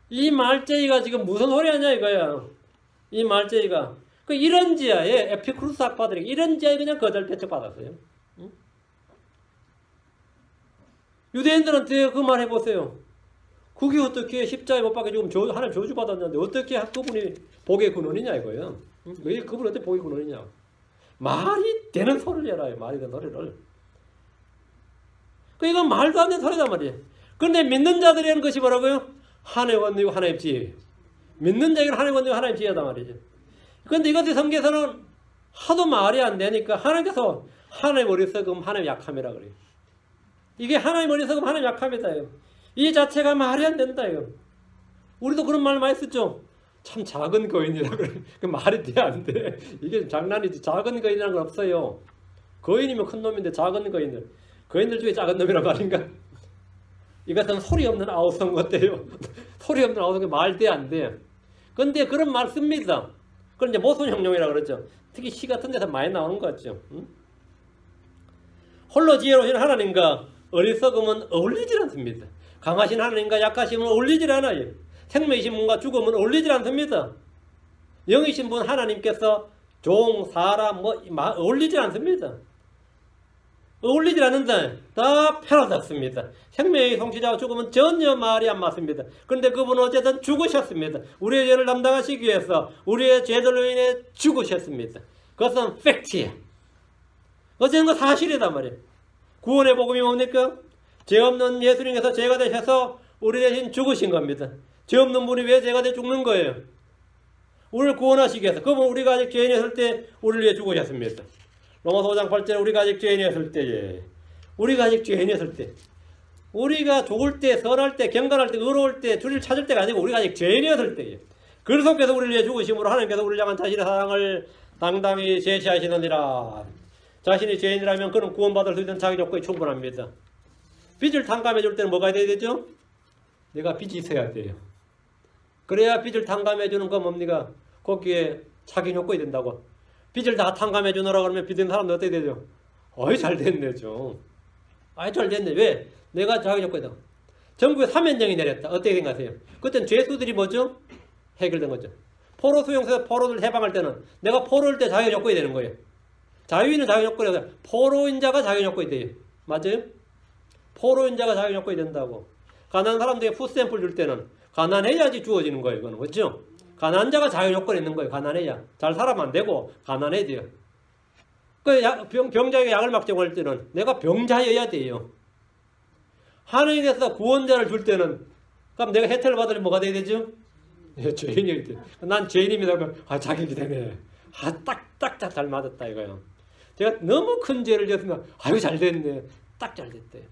이 말쟁이가 지금 무슨 소리 하냐 이거야. 이 말쟁이가. 그 이런 지하에 에피쿠르스 학파들에게 이런 지하에 그냥 거절 배척받았어요. 응? 유대인들한테 그 말 해보세요. 그게 어떻게 십자가에 못 박혀 죽으면 하나님 저주받았는데 어떻게 그분이 복의 근원이냐 이거예요. 왜 그분이 어떻게 복의 근원이냐. 말이 되는 소리를 해라. 말이 되는 소리를. 그 이건 말도 안 되는 소리단 말이에요. 그런데 믿는 자들이 하는 것이 뭐라고요? 하나님의 원리고 하나님의 지혜. 믿는 자에게는 하나님의 원리고 하나님의 지혜다 말이죠. 그런데 이것이 성경에서는 하도 말이 안 되니까 하나님께서 하나님의 어리석음, 하나님의 약함이라 그래요. 이게 하나님의 어리석음, 하나님의 약함이다. 이 자체가 말이 안 된다. 우리도 그런 말 많이 쓰죠. 참 작은 거인이라 그래. 그 말이 돼 안 돼. 이게 장난이지. 작은 거인이라는 건 없어요. 거인이면 큰 놈인데 작은 거인들. 거인들 중에 작은 놈이란 말인가? 이것은 소리 없는 아우성 어때요? 소리 없는 아우성이 말 돼 안 돼. 근데 그런 말 씁니다. 그건 이제 모순형용이라고 그러죠. 특히 시 같은 데서 많이 나오는 것 같죠. 응? 홀로 지혜로우신 하나님과 어리석음은 어울리질 않습니다. 강하신 하나님과 약하심은 어울리질 않아요. 생명이신 분과 죽음은 어울리질 않습니다. 영이신 분 하나님께서 종, 사람 어울리질 않습니다. 어울리질 않는다. 다 패러닥스입니다. 생명의 성취자와 죽음은 전혀 말이 안 맞습니다. 그런데 그분은 어쨌든 죽으셨습니다. 우리의 죄를 담당하시기 위해서 우리의 죄들로 인해 죽으셨습니다. 그것은 팩트예요. 어쨌든 그 사실이단 말이에요. 구원의 복음이 뭡니까? 죄 없는 예수님께서 죄가 되셔서 우리 대신 죽으신 겁니다. 죄 없는 분이 왜 죄가 돼 죽는 거예요? 우리를 구원하시기 위해서. 그분 우리가 아직 죄인이었을 때 우리를 위해 죽으셨습니다. 로마서 5장 8절에 우리가 아직 죄인이었을 때에 우리가 아직 죄인이었을 때 우리가 죽을 때, 선할 때, 경건할 때, 의로울 때, 주를 찾을 때가 아니고 우리가 아직 죄인이었을 때에 그리스도께서 우리를 위해 죽으심으로 하나님께서 우리를 향한 자신의 사랑을 당당히 제시하시느니라. 자신이 죄인이라면 그는 구원받을 수 있는 자기 조건이 충분합니다. 빚을 탕감해 줄 때는 뭐가 돼야 되죠? 내가 빚이 있어야 돼요. 그래야 빚을 탕감해 주는 건 뭡니까? 거기에 자기 요건이 된다고. 빚을 다 탕감해 주느라 그러면 빚 있는 사람들 어떻게 되죠? 어이 잘 됐네 좀. 아이 잘 됐네. 왜? 내가 자기 요건이다. 전국에 사면령이 내렸다. 어떻게 생각하세요? 그때는 죄수들이 뭐죠? 해결된 거죠. 포로 수용소에서 포로들 해방할 때는 내가 포로일 때 자기 요건이 되는 거예요. 자유인은 자기 요건이 아니라 포로인자가 자기 요건이 돼요. 맞아요? 포로인자가 자기 요건이 된다고. 가난한 사람들에게 푸스샘플 줄 때는 가난해야지 주어지는 거예요. 이거는 그렇죠? 가난한 자가 자유 요건이 있는 거예요. 가난해야. 잘 살아면 안 되고 가난해야 돼요. 병자에게 약을 막 제공할 때는 내가 병자여야 돼요. 하나님께서 구원자를 줄 때는 그럼 내가 혜택을 받으려면 뭐가 돼야 되죠? 죄인이어야 돼. 난 죄인입니다. 그러면 자격이 되네. 딱 잘 맞았다 이거요. 제가 너무 큰 죄를 지었으면 아유 잘 됐네. 딱 잘 됐대.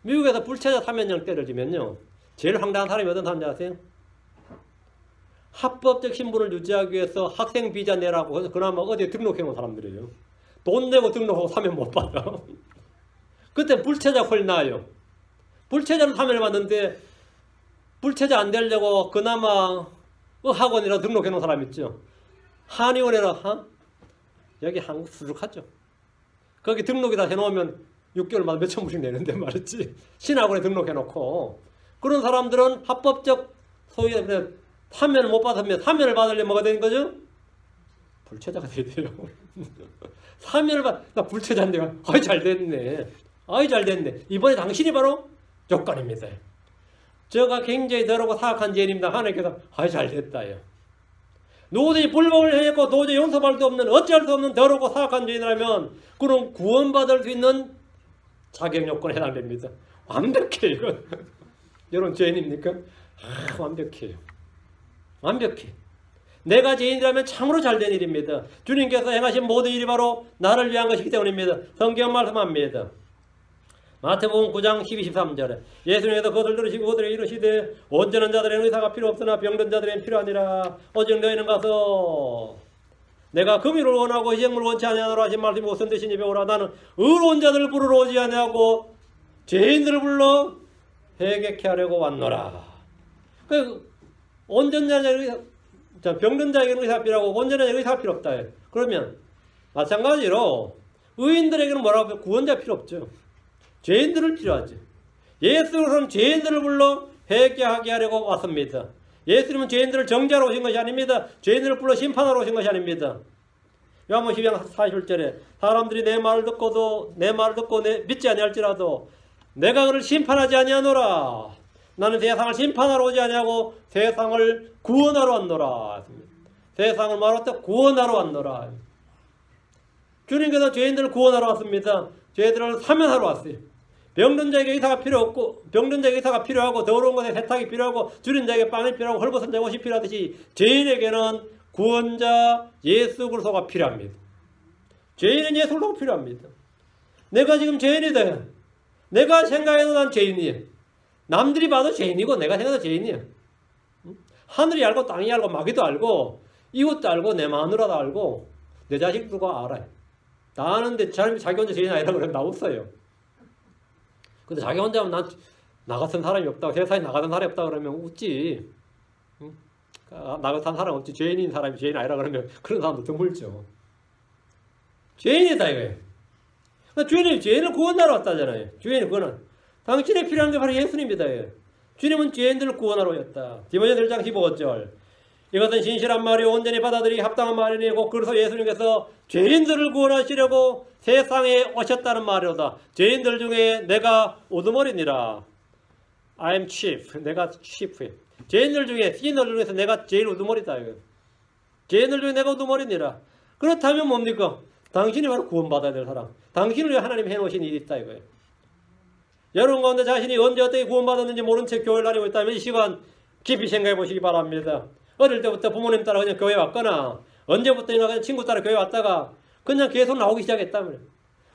미국에서 불체자 사면령 때려지면요. 제일 황당한 사람이 어떤 사람인지 아세요? 합법적 신분을 유지하기 위해서 학생 비자 내라고 해서 그나마 어디에 등록해 놓은 사람들이에요. 돈 내고 등록하고 사면 못 받아. 그때 불체자 홀 나요. 불체자는 사면을 받는데 불체자 안 되려고 그나마 학원이라 등록해 놓은 사람 있죠. 한의원이라 여기 한국 수룩하죠. 거기 등록이 다 해놓으면 6개월마다 몇천 불씩 내는데 말이지. 신학원에 등록해 놓고 그런 사람들은 합법적 소위 사면을 못 받으면 사면을 받으려면 뭐가 되는 거죠? 불체자가 돼야 돼요. 사면을 나 불체자인데 아이 잘 됐네. 아이 잘 됐네. 이번에 당신이 바로 조건입니다. 제가 굉장히 더럽고 사악한 죄인입니다. 하나님께서 아이 잘 됐다요. 누구든지 불법을 행했고 도저히 용서받을 수 없는 어찌할 수 없는 더럽고 사악한 죄인이라면 그는 구원받을 수 있는 자격 요건에 해당됩니다. 완벽해 이건. 여러분 죄인입니까? 완벽해요. 완벽해. 내가 죄인이라면 참으로 잘된 일입니다. 주님께서 행하신 모든 일이 바로 나를 위한 것이기 때문입니다. 성경 말씀합니다. 마태복음 9장 12, 13절에 예수님께서 그것을 들으시고 그들에게 이르시되 온전한 자들에는 의사가 필요 없으나 병든 자들에는 필요하니라. 오직 너희는 가서 내가 금유를 원하고 희생물을 원치 아니하노라 하신 말씀이 무슨 뜻이니 배우라. 나는 의로운 자들을 부르러 오지 아니하고 죄인들을 불러 회개케 하려고 왔노라. 온전한 자에게 병든 자에게는 의사가 필요하고 온전한 자에게는 의사가 필요 없다. 그러면 마찬가지로 의인들에게는 뭐라고 구원자 필요 없죠. 죄인들을 필요하죠. 예수님은 죄인들을 불러 회개하게 하려고 왔습니다. 예수님은 죄인들을 정죄하러 오신 것이 아닙니다. 죄인들을 불러 심판하러 오신 것이 아닙니다. 요한복음 12장 41절에 사람들이 내 말을 듣고 믿지 아니할지라도 내가 그를 심판하지 아니하노라. 나는 세상을 심판하러 오지 아니하고 세상을 구원하러 왔노라. 세상을 말하다 구원하러 왔노라. 주님께서 죄인들을 구원하러 왔습니다. 죄인들을 사면하러 왔어요. 병든 자에게 의사가 필요 없고 병든 자에게 의사가 필요하고 더러운 것에 세탁이 필요하고 줄인 자에게 빵이 필요하고 헐벗은 자에게 옷이 필요하듯이 죄인에게는 구원자 예수 그리스도가 필요합니다. 죄인은 예수 그리스도가 필요합니다. 내가 지금 죄인이다. 내가 생각해도 난 죄인이야. 남들이 봐도 죄인이고 내가 생각해도 죄인이야. 하늘이 알고 땅이 알고 마귀도 알고 이웃도 알고 내 마누라도 알고 내 자식들도 알아요. 다 아는데 자기 혼자 죄인 아니라고 그러면 나 없어요. 근데 자기 혼자 하면 나 같은 사람이 없다고 세상에 나 같은 사람이 없다고 그러면 웃지. 응? 나 같은 사람 없지. 죄인인 사람이 죄인 아니라 그러면 그런 사람도 드물죠. 죄인이다 이거예요. 죄인을 구원하러 왔다잖아요. 죄인이 그거는 당신에 필요한 게 바로 예수님이다. 주님은 죄인들을 구원하러 오셨다. 디모데전서 1장 15절. 이것은 진실한 말이 온전히 받아들이기 합당한 말이니 곧 그래서 예수님께서 죄인들을 구원하시려고 세상에 오셨다는 말이로다. 죄인들 중에 내가 우두머리니라. I am chief. 내가 chief. 죄인들 중에, 시인들 중에서 내가 제일 우두머리다. 죄인들 중에 내가 우두머리니라. 그렇다면 뭡니까? 당신이 바로 구원받아야 될 사람. 당신을 위해 하나님이 해놓으신 일이 있다 이거예요. 여러분 가운데 자신이 언제 어떻게 구원받았는지 모른 채 교회를 다니고 있다면 이 시간 깊이 생각해 보시기 바랍니다. 어릴 때부터 부모님 따라 그냥 교회 왔거나 언제부터인가 그냥 친구 따라 교회 왔다가 그냥 계속 나오기 시작했다면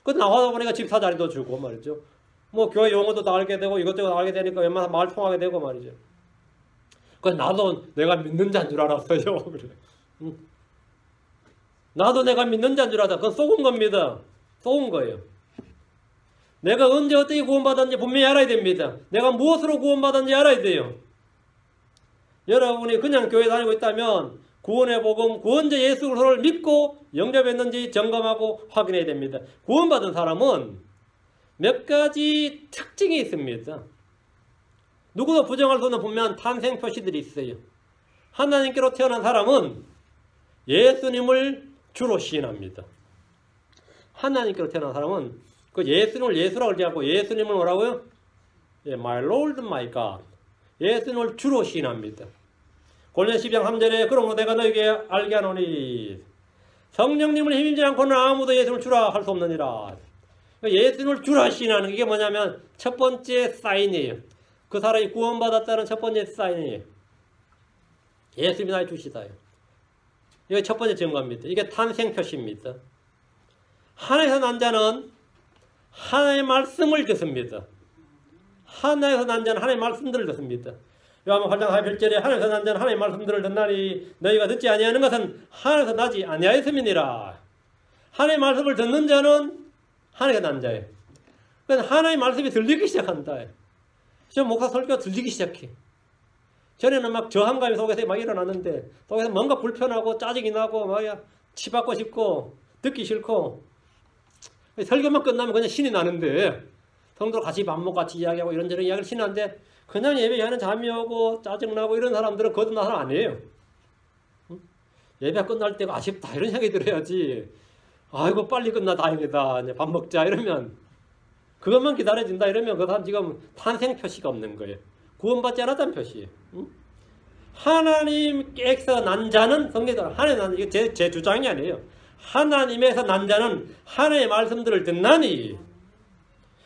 그 나와다 보니까 집사 자리도 주고 말이죠. 뭐 교회 용어도 다 알게 되고 이것저것 알게 되니까 웬만하면 말 통하게 되고 말이죠. 그 나도 내가 믿는 자인 줄 알았어요. 그래. 나도 내가 믿는 자인 줄 알았다. 그건 속은 겁니다. 속은 거예요. 내가 언제 어떻게 구원받았는지 분명히 알아야 됩니다. 내가 무엇으로 구원받았는지 알아야 돼요. 여러분이 그냥 교회 다니고 있다면 구원의 복음, 구원자 예수 그리스도를 믿고 영접했는지 점검하고 확인해야 됩니다. 구원받은 사람은 몇 가지 특징이 있습니다. 누구도 부정할 수 없는 분명한 탄생 표시들이 있어요. 하나님께로 태어난 사람은 예수님을 주로 시인합니다. 하나님께로 태어난 사람은 그 예수님을 예수라고 그러지 않고 예수님을 뭐라고요? My Lord, my God. 예수님을 주로 시인합니다. 골로새 12장 3절에 그러므로 내가 너에게 알게 하노니 성령님을 힘입지 않고는 아무도 예수님을 주라 할 수 없느니라. 예수님을 주라 시인하는 게 뭐냐면 첫 번째 사인이에요. 그 사람이 구원받았다는 첫 번째 사인이에요. 예수님이 나의 주시다. 이게 첫 번째 증거입니다. 이게 탄생 표시입니다. 하나님에서 난 자는 하나님의 말씀을 듣습니다. 하나님에서 난 자는 하나님의 말씀들을 듣습니다. 요한복음 8장 41절에 하나님에서 난 자는 하나님의 말씀들을 듣나니 너희가 듣지 아니하는 것은 하나님에서 나지 아니하였음이니라. 하나님의 말씀을 듣는 자는 하나님에서 난 자예요. 그러니까 하나님의 말씀이 들리기 시작한다. 저 목사 설교가 들리기 시작해. 전에는 막 저항감이 속에서 막 일어났는데 속에서 뭔가 불편하고 짜증이 나고 막 치받고 싶고 듣기 싫고 설교만 끝나면 그냥 신이 나는데 성도로 같이 밥 먹고 같이 이야기하고 이런저런 이야기를 신이 나는데 그냥 예배하는 잠이 오고 짜증나고 이런 사람들은 거듭난 사람 아니에요. 예배가 끝날 때가 아쉽다 이런 생각이 들어야지. 아이고 빨리 끝나 다행이다 이제 밥 먹자 이러면 그것만 기다려진다 이러면 그 사람 지금 탄생 표시가 없는 거예요. 구원받지 않았다는 표시예요. 하나님께서 난 자는 성경에서 하나님 난 이게 제 주장이 아니에요. 하나님에서 난 자는 하나님의 말씀들을 듣나니.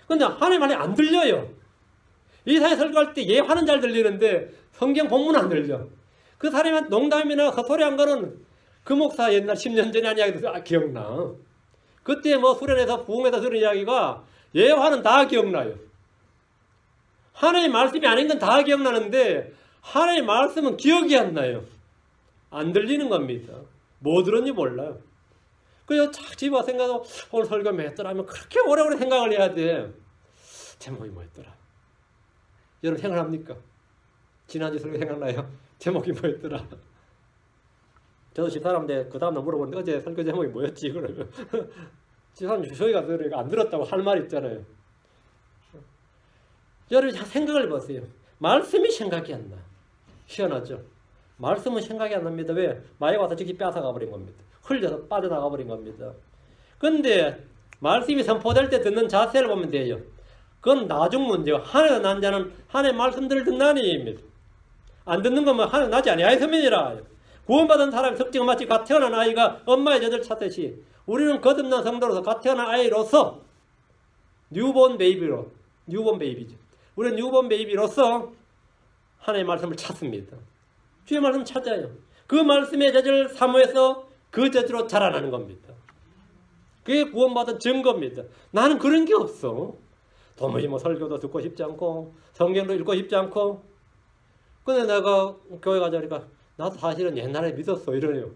근데 하나님의 말이 안 들려요. 이사야 설교할 때 예화는 잘 들리는데 성경 본문은 안 들려. 그 사람이 농담이나 헛소리 한 거는 그 목사 옛날 10년 전에 한 이야기도 기억나. 그때 뭐 수련회에서 부흥회에서 들은 이야기가 예화는 다 기억나요. 하나님의 말씀이 아닌 건 다 기억나는데 하나님의 말씀은 기억이 안 나요. 안 들리는 겁니다. 뭐 들었는지 몰라요. 그래서 착 집에 와서 생각하고 오늘 설교 뭐 했더라 하면 그렇게 오래오래 생각을 해야 돼. 제목이 뭐였더라? 여러분 생각합니까? 지난주 설교 생각나요? 제목이 뭐였더라? 저도 집사람한테 그 다음날 물어보는데 어제 설교 제목이 뭐였지? 그러면 집사람 저희가 들으니까 안 들었다고 할 말 있잖아요. 여러분이 생각을 해보세요. 말씀이 생각이 안 나. 희한하죠? 말씀은 생각이 안 납니다. 왜? 마귀가 와서 즉시 뺏어가 버린 겁니다. 흘려서 빠져나가 버린 겁니다. 근데 말씀이 선포될 때 듣는 자세를 보면 돼요. 그건 나중 문제고 하나님의 난 자는 하나님의 말씀들을 듣나니입니다. 안 듣는 거면 하나님 나지 아니하였음이니라. 구원받은 사람의 특징은 마치 갓 태어난 아이가 엄마의 젖을 찾듯이 우리는 거듭난 성도로서 갓 태어난 아이로서 뉴본 베이비로 뉴본 베이비죠. 우리는 뉴본 베이비로서 하나님의 말씀을 찾습니다. 주의 말씀 찾아요. 그 말씀의 젖을 사모해서 그 젖으로 자라나는 겁니다. 그게 구원받은 증거입니다. 나는 그런 게 없어. 도무지 뭐 설교도 듣고 싶지 않고 성경도 읽고 싶지 않고 근데 내가 교회 가자니까 나도 사실은 옛날에 믿었어 이러네요.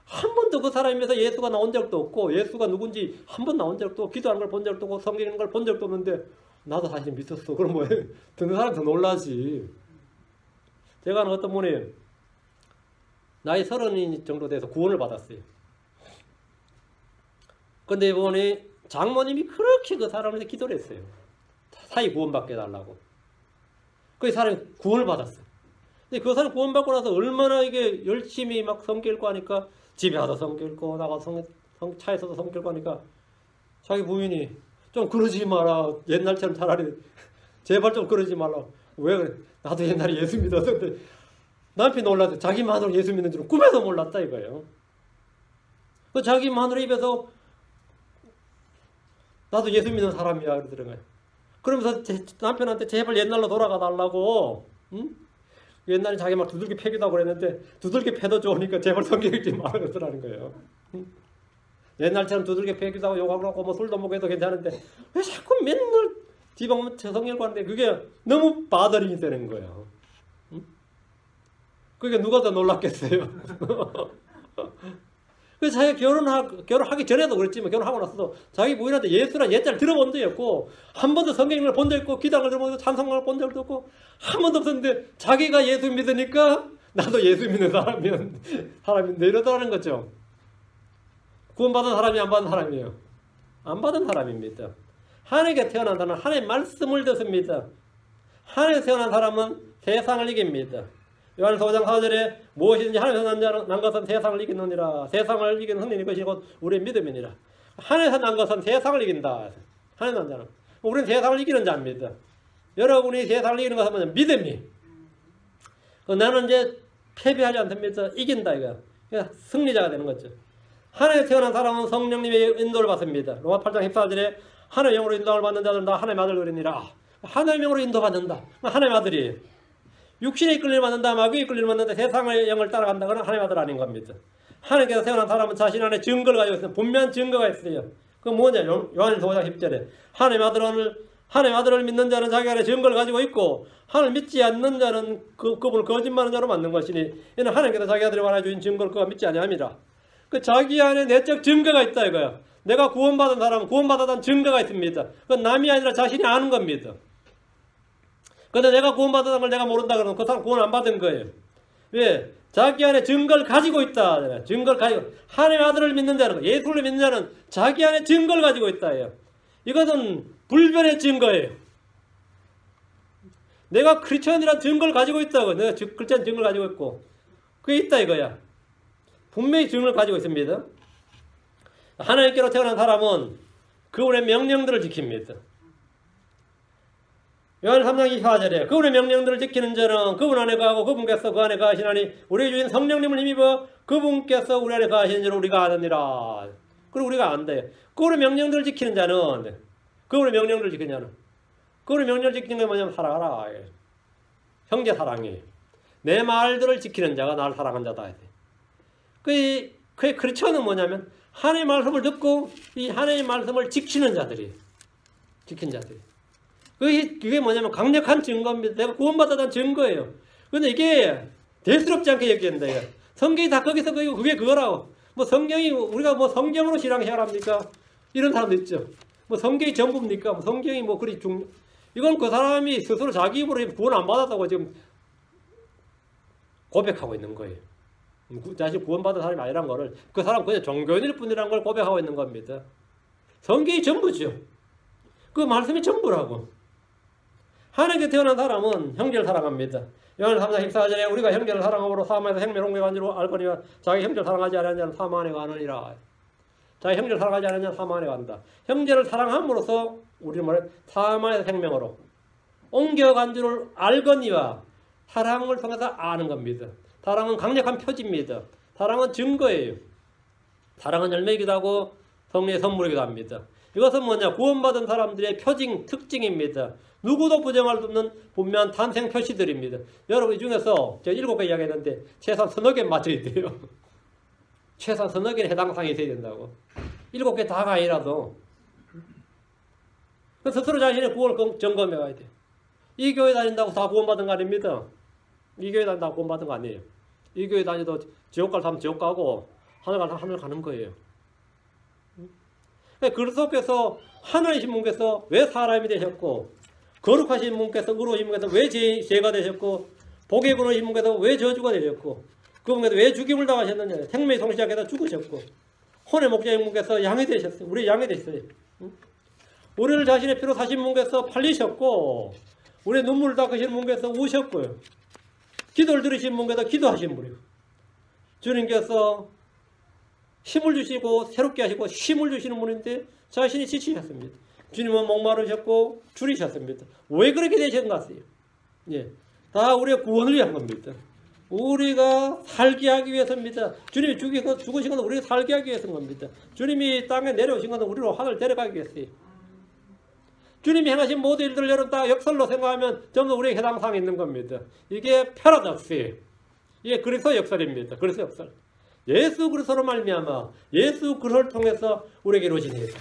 한 번도 그 사람이 면서 예수가 나온 적도 없고 예수가 누군지 한 번 나온 적도 없고 기도하는 걸 본 적도 없고 성경 읽는 걸 본 적도 없는데 나도 사실 믿었어. 그럼 뭐 듣는 사람 더 놀라지. 제가 아는 어떤 분이 나이 30 정도 돼서 구원을 받았어요. 근데 이번에 장모님이 그렇게 그 사람한테 기도를 했어요. 사이 구원받게 해달라고. 그 사람이 구원을 받았어. 근데 그 사람 구원받고 나서 얼마나 이게 열심히 막 성경 읽고 하니까 집에 가서 성경 읽고 나가서 차에서도 성경 읽고 하니까 자기 부인이 좀 그러지 마라. 옛날처럼 차라리 제발 좀 그러지 말라. 왜 그래? 나도 옛날에 예수 믿었는데 남편이 놀라서 자기 마누라 예수 믿는 줄은 꿈에도 몰랐다 이거예요. 그 자기 마누라 입에서 나도 예수 믿는 사람이야 그러더라고요. 그러면서 남편한테 제발 옛날로 돌아가 달라고. 응? 옛날에 자기 막 두들겨 패기도 하고 그랬는데 두들겨 패도 좋으니까 제발 성경 읽지 말아 그러더라는 거예요. 응? 옛날처럼 두들겨 패기도 하고 욕하고 하고 뭐 술도 먹고 해도 괜찮은데 왜 자꾸 맨날 지방 성경 읽고 하는데 그게 너무 바더링이 되는 거예요. 응? 그게 누가 더 놀랐겠어요. 그래서 자기가 결혼하기 전에도 그랬지만 결혼하고 나서도 자기 부인한테 예수란 옛날 들어본 적이 없고 한 번도 성경을 본 적이 없고 기도를 들어본 적도 찬송을 본 적도 없고 한 번도 없었는데 자기가 예수 믿으니까 나도 예수 믿는 사람인데 이러더라는 거죠. 구원받은 사람이 안 받은 사람이에요. 안 받은 사람입니다. 하나님께 태어난 사람은 하나님의 말씀을 듣습니다. 하나님께 태어난 사람은 세상을 이깁니다. 요한일서 5장 4절에 무엇이든지 하나님에서 난 것은 세상을 이기느니라. 세상을 이기는 승리는 것이 곧 우리의 믿음이니라. 하나님에서 난 것은 세상을 이긴다. 하나님에서 난 자는. 우리는 세상을 이기는 자입니다. 여러분이 세상을 이기는 것은 뭐냐? 믿음이. 나는 이제 패배하지 않습니다. 이긴다 이거. 그러니까 승리자가 되는 거죠. 하나님에 태어난 사람은 성령님의 인도를 받습니다. 로마 8장 14절에 하나님의 영으로 인도를 받는 자들은 다 하나님의 아들 그러니라. 하나님의 영으로 인도받는다. 하나님의 아들이. 육신에 이끌림 받는다, 마귀에 이끌림 받는다, 세상의 영을 따라간다. 그건 하나님의 아들 아닌 겁니다. 하나님께서 태어난 사람은 자신 안에 증거를 가지고 있어요. 분명한 증거가 있어요. 그건 뭐냐? 요한일서 5장 10절에 하나님의 아들을 믿는 자는 자기 안에 증거를 가지고 있고 하나님을 믿지 않는 자는 그분을 거짓말하는 자로 만든 것이니 이는 하나님께서 자기 아들을 말해주신 증거를 그가 믿지 아니함이라. 그 자기 안에 내적 증거가 있다 이거야. 내가 구원받은 사람은 구원받았다는 증거가 있습니다. 그건 남이 아니라 자신이 아는 겁니다. 근데 내가 구원받았다는 걸 내가 모른다 그러면 그 사람 구원 안 받은 거예요. 왜? 자기 안에 증거를 가지고 있다. 증거를 가지고 하나님의 아들을 믿는 자는 예수를 믿는 자는 자기 안에 증거를 가지고 있다. 이것은 불변의 증거예요. 내가 크리스천이라는 증거를 가지고 있다고. 내가 크리스천 증거를 가지고 있고 그게 있다 이거야. 분명히 증거를 가지고 있습니다. 하나님께로 태어난 사람은 그분의 명령들을 지킵니다. 요한 3장 24절에 그분의 명령들을 지키는 자는 그분 안에 거하고 그분께서 그 안에 거하시나니 우리 주인 성령님을 힘입어 그분께서 우리 안에 거하시는 줄 우리가 아느니라. 그리고 우리가 안돼. 그분의 명령들을 지키는 자는 그분의 명령들을 지키는 자는 그분의 명령을 지키는 게 뭐냐면 사랑하라. 형제 사랑이. 내 말들을 지키는 자가 나를 사랑한 자다. 그게 크리스천은 뭐냐면 하나님의 말씀을 듣고 이 하나님의 말씀을 지키는 자들이. 지킨 자들이. 그게 뭐냐면 강력한 증거입니다. 내가 구원받았다는 증거예요. 근데 이게 대수롭지 않게 얘기한다. 성경이 다 거기서 그게 그거라고. 뭐 성경이 우리가 뭐 성경으로 신앙해야 합니까? 이런 사람도 있죠. 뭐 성경이 전부입니까? 뭐 성경이 뭐 그리 이건 그 사람이 스스로 자기 입으로 구원 안 받았다고 지금 고백하고 있는 거예요. 자신 구원받은 사람이 아니란 거를 그 사람 그냥 종교인일 뿐이라는 걸 고백하고 있는 겁니다. 성경이 전부죠. 그 말씀이 전부라고. 하나님께 태어난 사람은 형제를 사랑합니다. 요한 3장 14절에 우리가 형제를 사랑함으로 사망에서 생명을 옮겨간 줄 알거니와 자기 형제를 사랑하지 않는 자는 사망 안에 가느니라. 자기 형제를 사랑하지 않는 자는 사망 안에 간다. 형제를 사랑함으로써 우리는 뭐래? 사망에서 생명으로 옮겨간 줄을 알거니와 사랑을 통해서 아는 겁니다. 사랑은 강력한 표지입니다. 사랑은 증거예요. 사랑은 열매이기도 하고 성령의 선물이기도 합니다. 이것은 뭐냐? 구원받은 사람들의 표징, 특징입니다. 누구도 부정할 수 없는 분명한 탄생 표시들입니다. 여러분 이 중에서 제가 7개 이야기했는데 최소한 3개 맞춰야 돼요. 최소한 3개는 해당 사항이 있어야 된다고. 7개 다가 아니라도 스스로 자신의 구원을 점검해 가야 돼요. 이 교회 다닌다고 다 구원받은 거 아닙니다. 이 교회 다닌다고 구원받은 거 아니에요. 이 교회 다니도 지옥 갈 사람 지옥 가고 하늘 갈 사람 하늘 가는 거예요. 그리스도께서 하나님이신 분께서 왜 사람이 되셨고 거룩하신 분께서 의로우신 분께서 왜 죄가 되셨고 복의 근원이신 분께서 왜 저주가 되셨고 그분께서 왜 죽임을 당하셨느냐. 생명의 성취자께서 죽으셨고 혼의 목자인 분께서 양이 되셨어요. 우리 양이 되셨어요. 우리를 자신의 피로 사신 분께서 팔리셨고 우리의 눈물을 닦으시는 분께서 오셨고요. 기도를 들으신 분께서 기도하신 분이고, 주님께서 힘을 주시고 새롭게 하시고 힘을 주시는 분인데 자신이 지치셨습니다. 주님은 목마르셨고 줄이셨습니다. 왜 그렇게 되신 것 같아요? 예, 다 우리의 구원을 위한 겁니다. 우리가 살게 하기 위해서입니다. 주님이 죽으신 것은 우리가 살게 하기 위해서인 겁니다. 주님이 땅에 내려오신 것은 우리로 하늘 데려가기 위해서요. 주님이 행하신 모든 일들을 여러분 다 역설로 생각하면 전부 우리의 해당사항이 있는 겁니다. 이게 패러독스예요. 이게 그리스도 역설입니다. 그리스도 역설. 예수 그리스도로 말미암아 예수 그리스도를 통해서 우리에게 이루어진 일이다.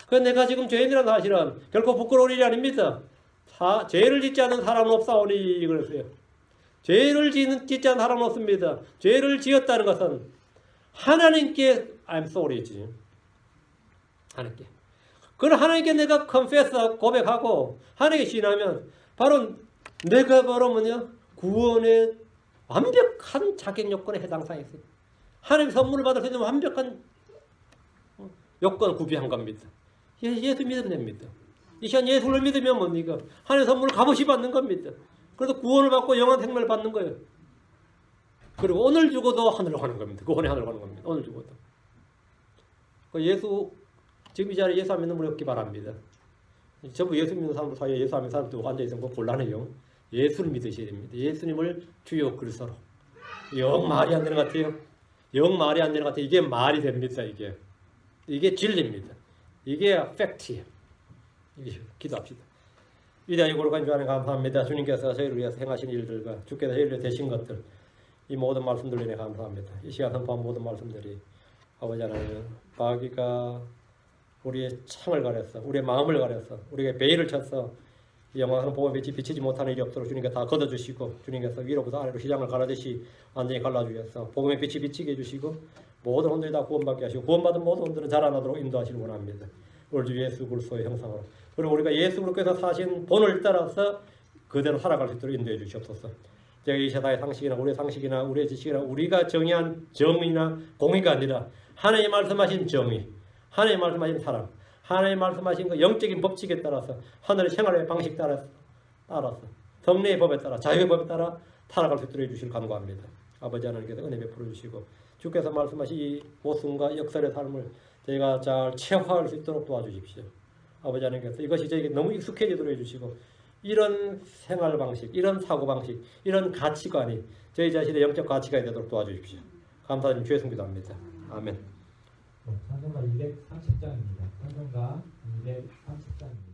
그런데 내가 지금 죄인이라는 사실은 결코 부끄러울 일이 아닙니다. 죄를 짓지 않은 사람은 없사오니 그랬어요. 죄를 짓지 않은 사람은 없습니다. 죄를 지었다는 것은 하나님께 I'm sorry지. 하나님께. 그걸 하나님께 내가 confess 고백하고 하나님께 시인하면 바로 내가 바로 뭐냐 구원의 완벽한 자격 요건에 해당 사항이 있어요. 하나님 선물을 받을 수 있는 완벽한 요건을 구비한 겁니다. 예수 믿으면 됩니다. 이 시간 예수를 믿으면 뭡니까? 하나님 선물을 값없이 받는 겁니다. 그래서 구원을 받고 영원한 생명을 받는 거예요. 그리고 오늘 죽어도 하늘로 가는 겁니다. 그 혼에 하늘로 가는 겁니다. 오늘 죽어도. 예수 지금 이 자리에 예수 안 믿는 분이 없기 바랍니다. 전부 예수 믿는 사람들 사이에 예수 안 믿는 사람들 앉아있으면 곤란해요. 예수를 믿으셔야 됩니다. 예수님을 주요 그리스도로. 영 말이 안 되는 것 같아요. 영 말이 안 되는 것 같아요. 이게 말이 됩니다. 이게 진리입니다. 이게 팩트예요. 기도합시다. 위대하게 거룩한 주 안에 감사합니다. 주님께서 저희를 위해서 행하신 일들과 주께서 저희를 위해 되신 것들 이 모든 말씀들로 인해 감사합니다. 이 시간 선포한 모든 말씀들이 아버지 하나님 마귀가 우리의 창을 가렸어. 우리의 마음을 가렸어. 우리에게 베일을 쳤어. 이 영광스러운 복음의 빛이 비치지 못하는 일이 없도록 주님께서 다 걷어주시고 주님께서 위로부터 아래로 시장을 가라듯이 완전히 갈라주셔서 복음의 빛이 비치게 해주시고 모든 혼들이 다 구원받게 하시고 구원받은 모든 혼들은 자라나도록 인도하시길 원합니다. 우리 주 예수 그리스도의 형상으로 그리고 우리가 예수 그리스도께서 사신 본을 따라서 그대로 살아갈 수 있도록 인도해 주시옵소서. 제가 이 세상의 상식이나 우리의 상식이나 우리의 지식이나 우리가 정의한 정의나 공의가 아니라 하나님 말씀하신 정의, 하나님 말씀하신 사랑, 하나님 말씀하신 그 영적인 법칙에 따라서 하늘의 생활의 방식 따라서 성례의 법에 따라 자유의 법에 따라 살아갈 수 있도록 해주시길 간구합니다. 아버지 하나님께서 은혜 베풀어 주시고 주께서 말씀하신 이 모순과 역설의 삶을 저희가 잘 체화할 수 있도록 도와주십시오. 아버지 하나님께서 이것이 저에게 너무 익숙해지도록 해주시고 이런 생활 방식, 이런 사고 방식, 이런 가치관이 저희 자신의 영적 가치가 되도록 도와주십시오. 감사드리며 주의 성기도합니다. 아멘. 찬송가 230장입니다. 찬송가 230장입니다.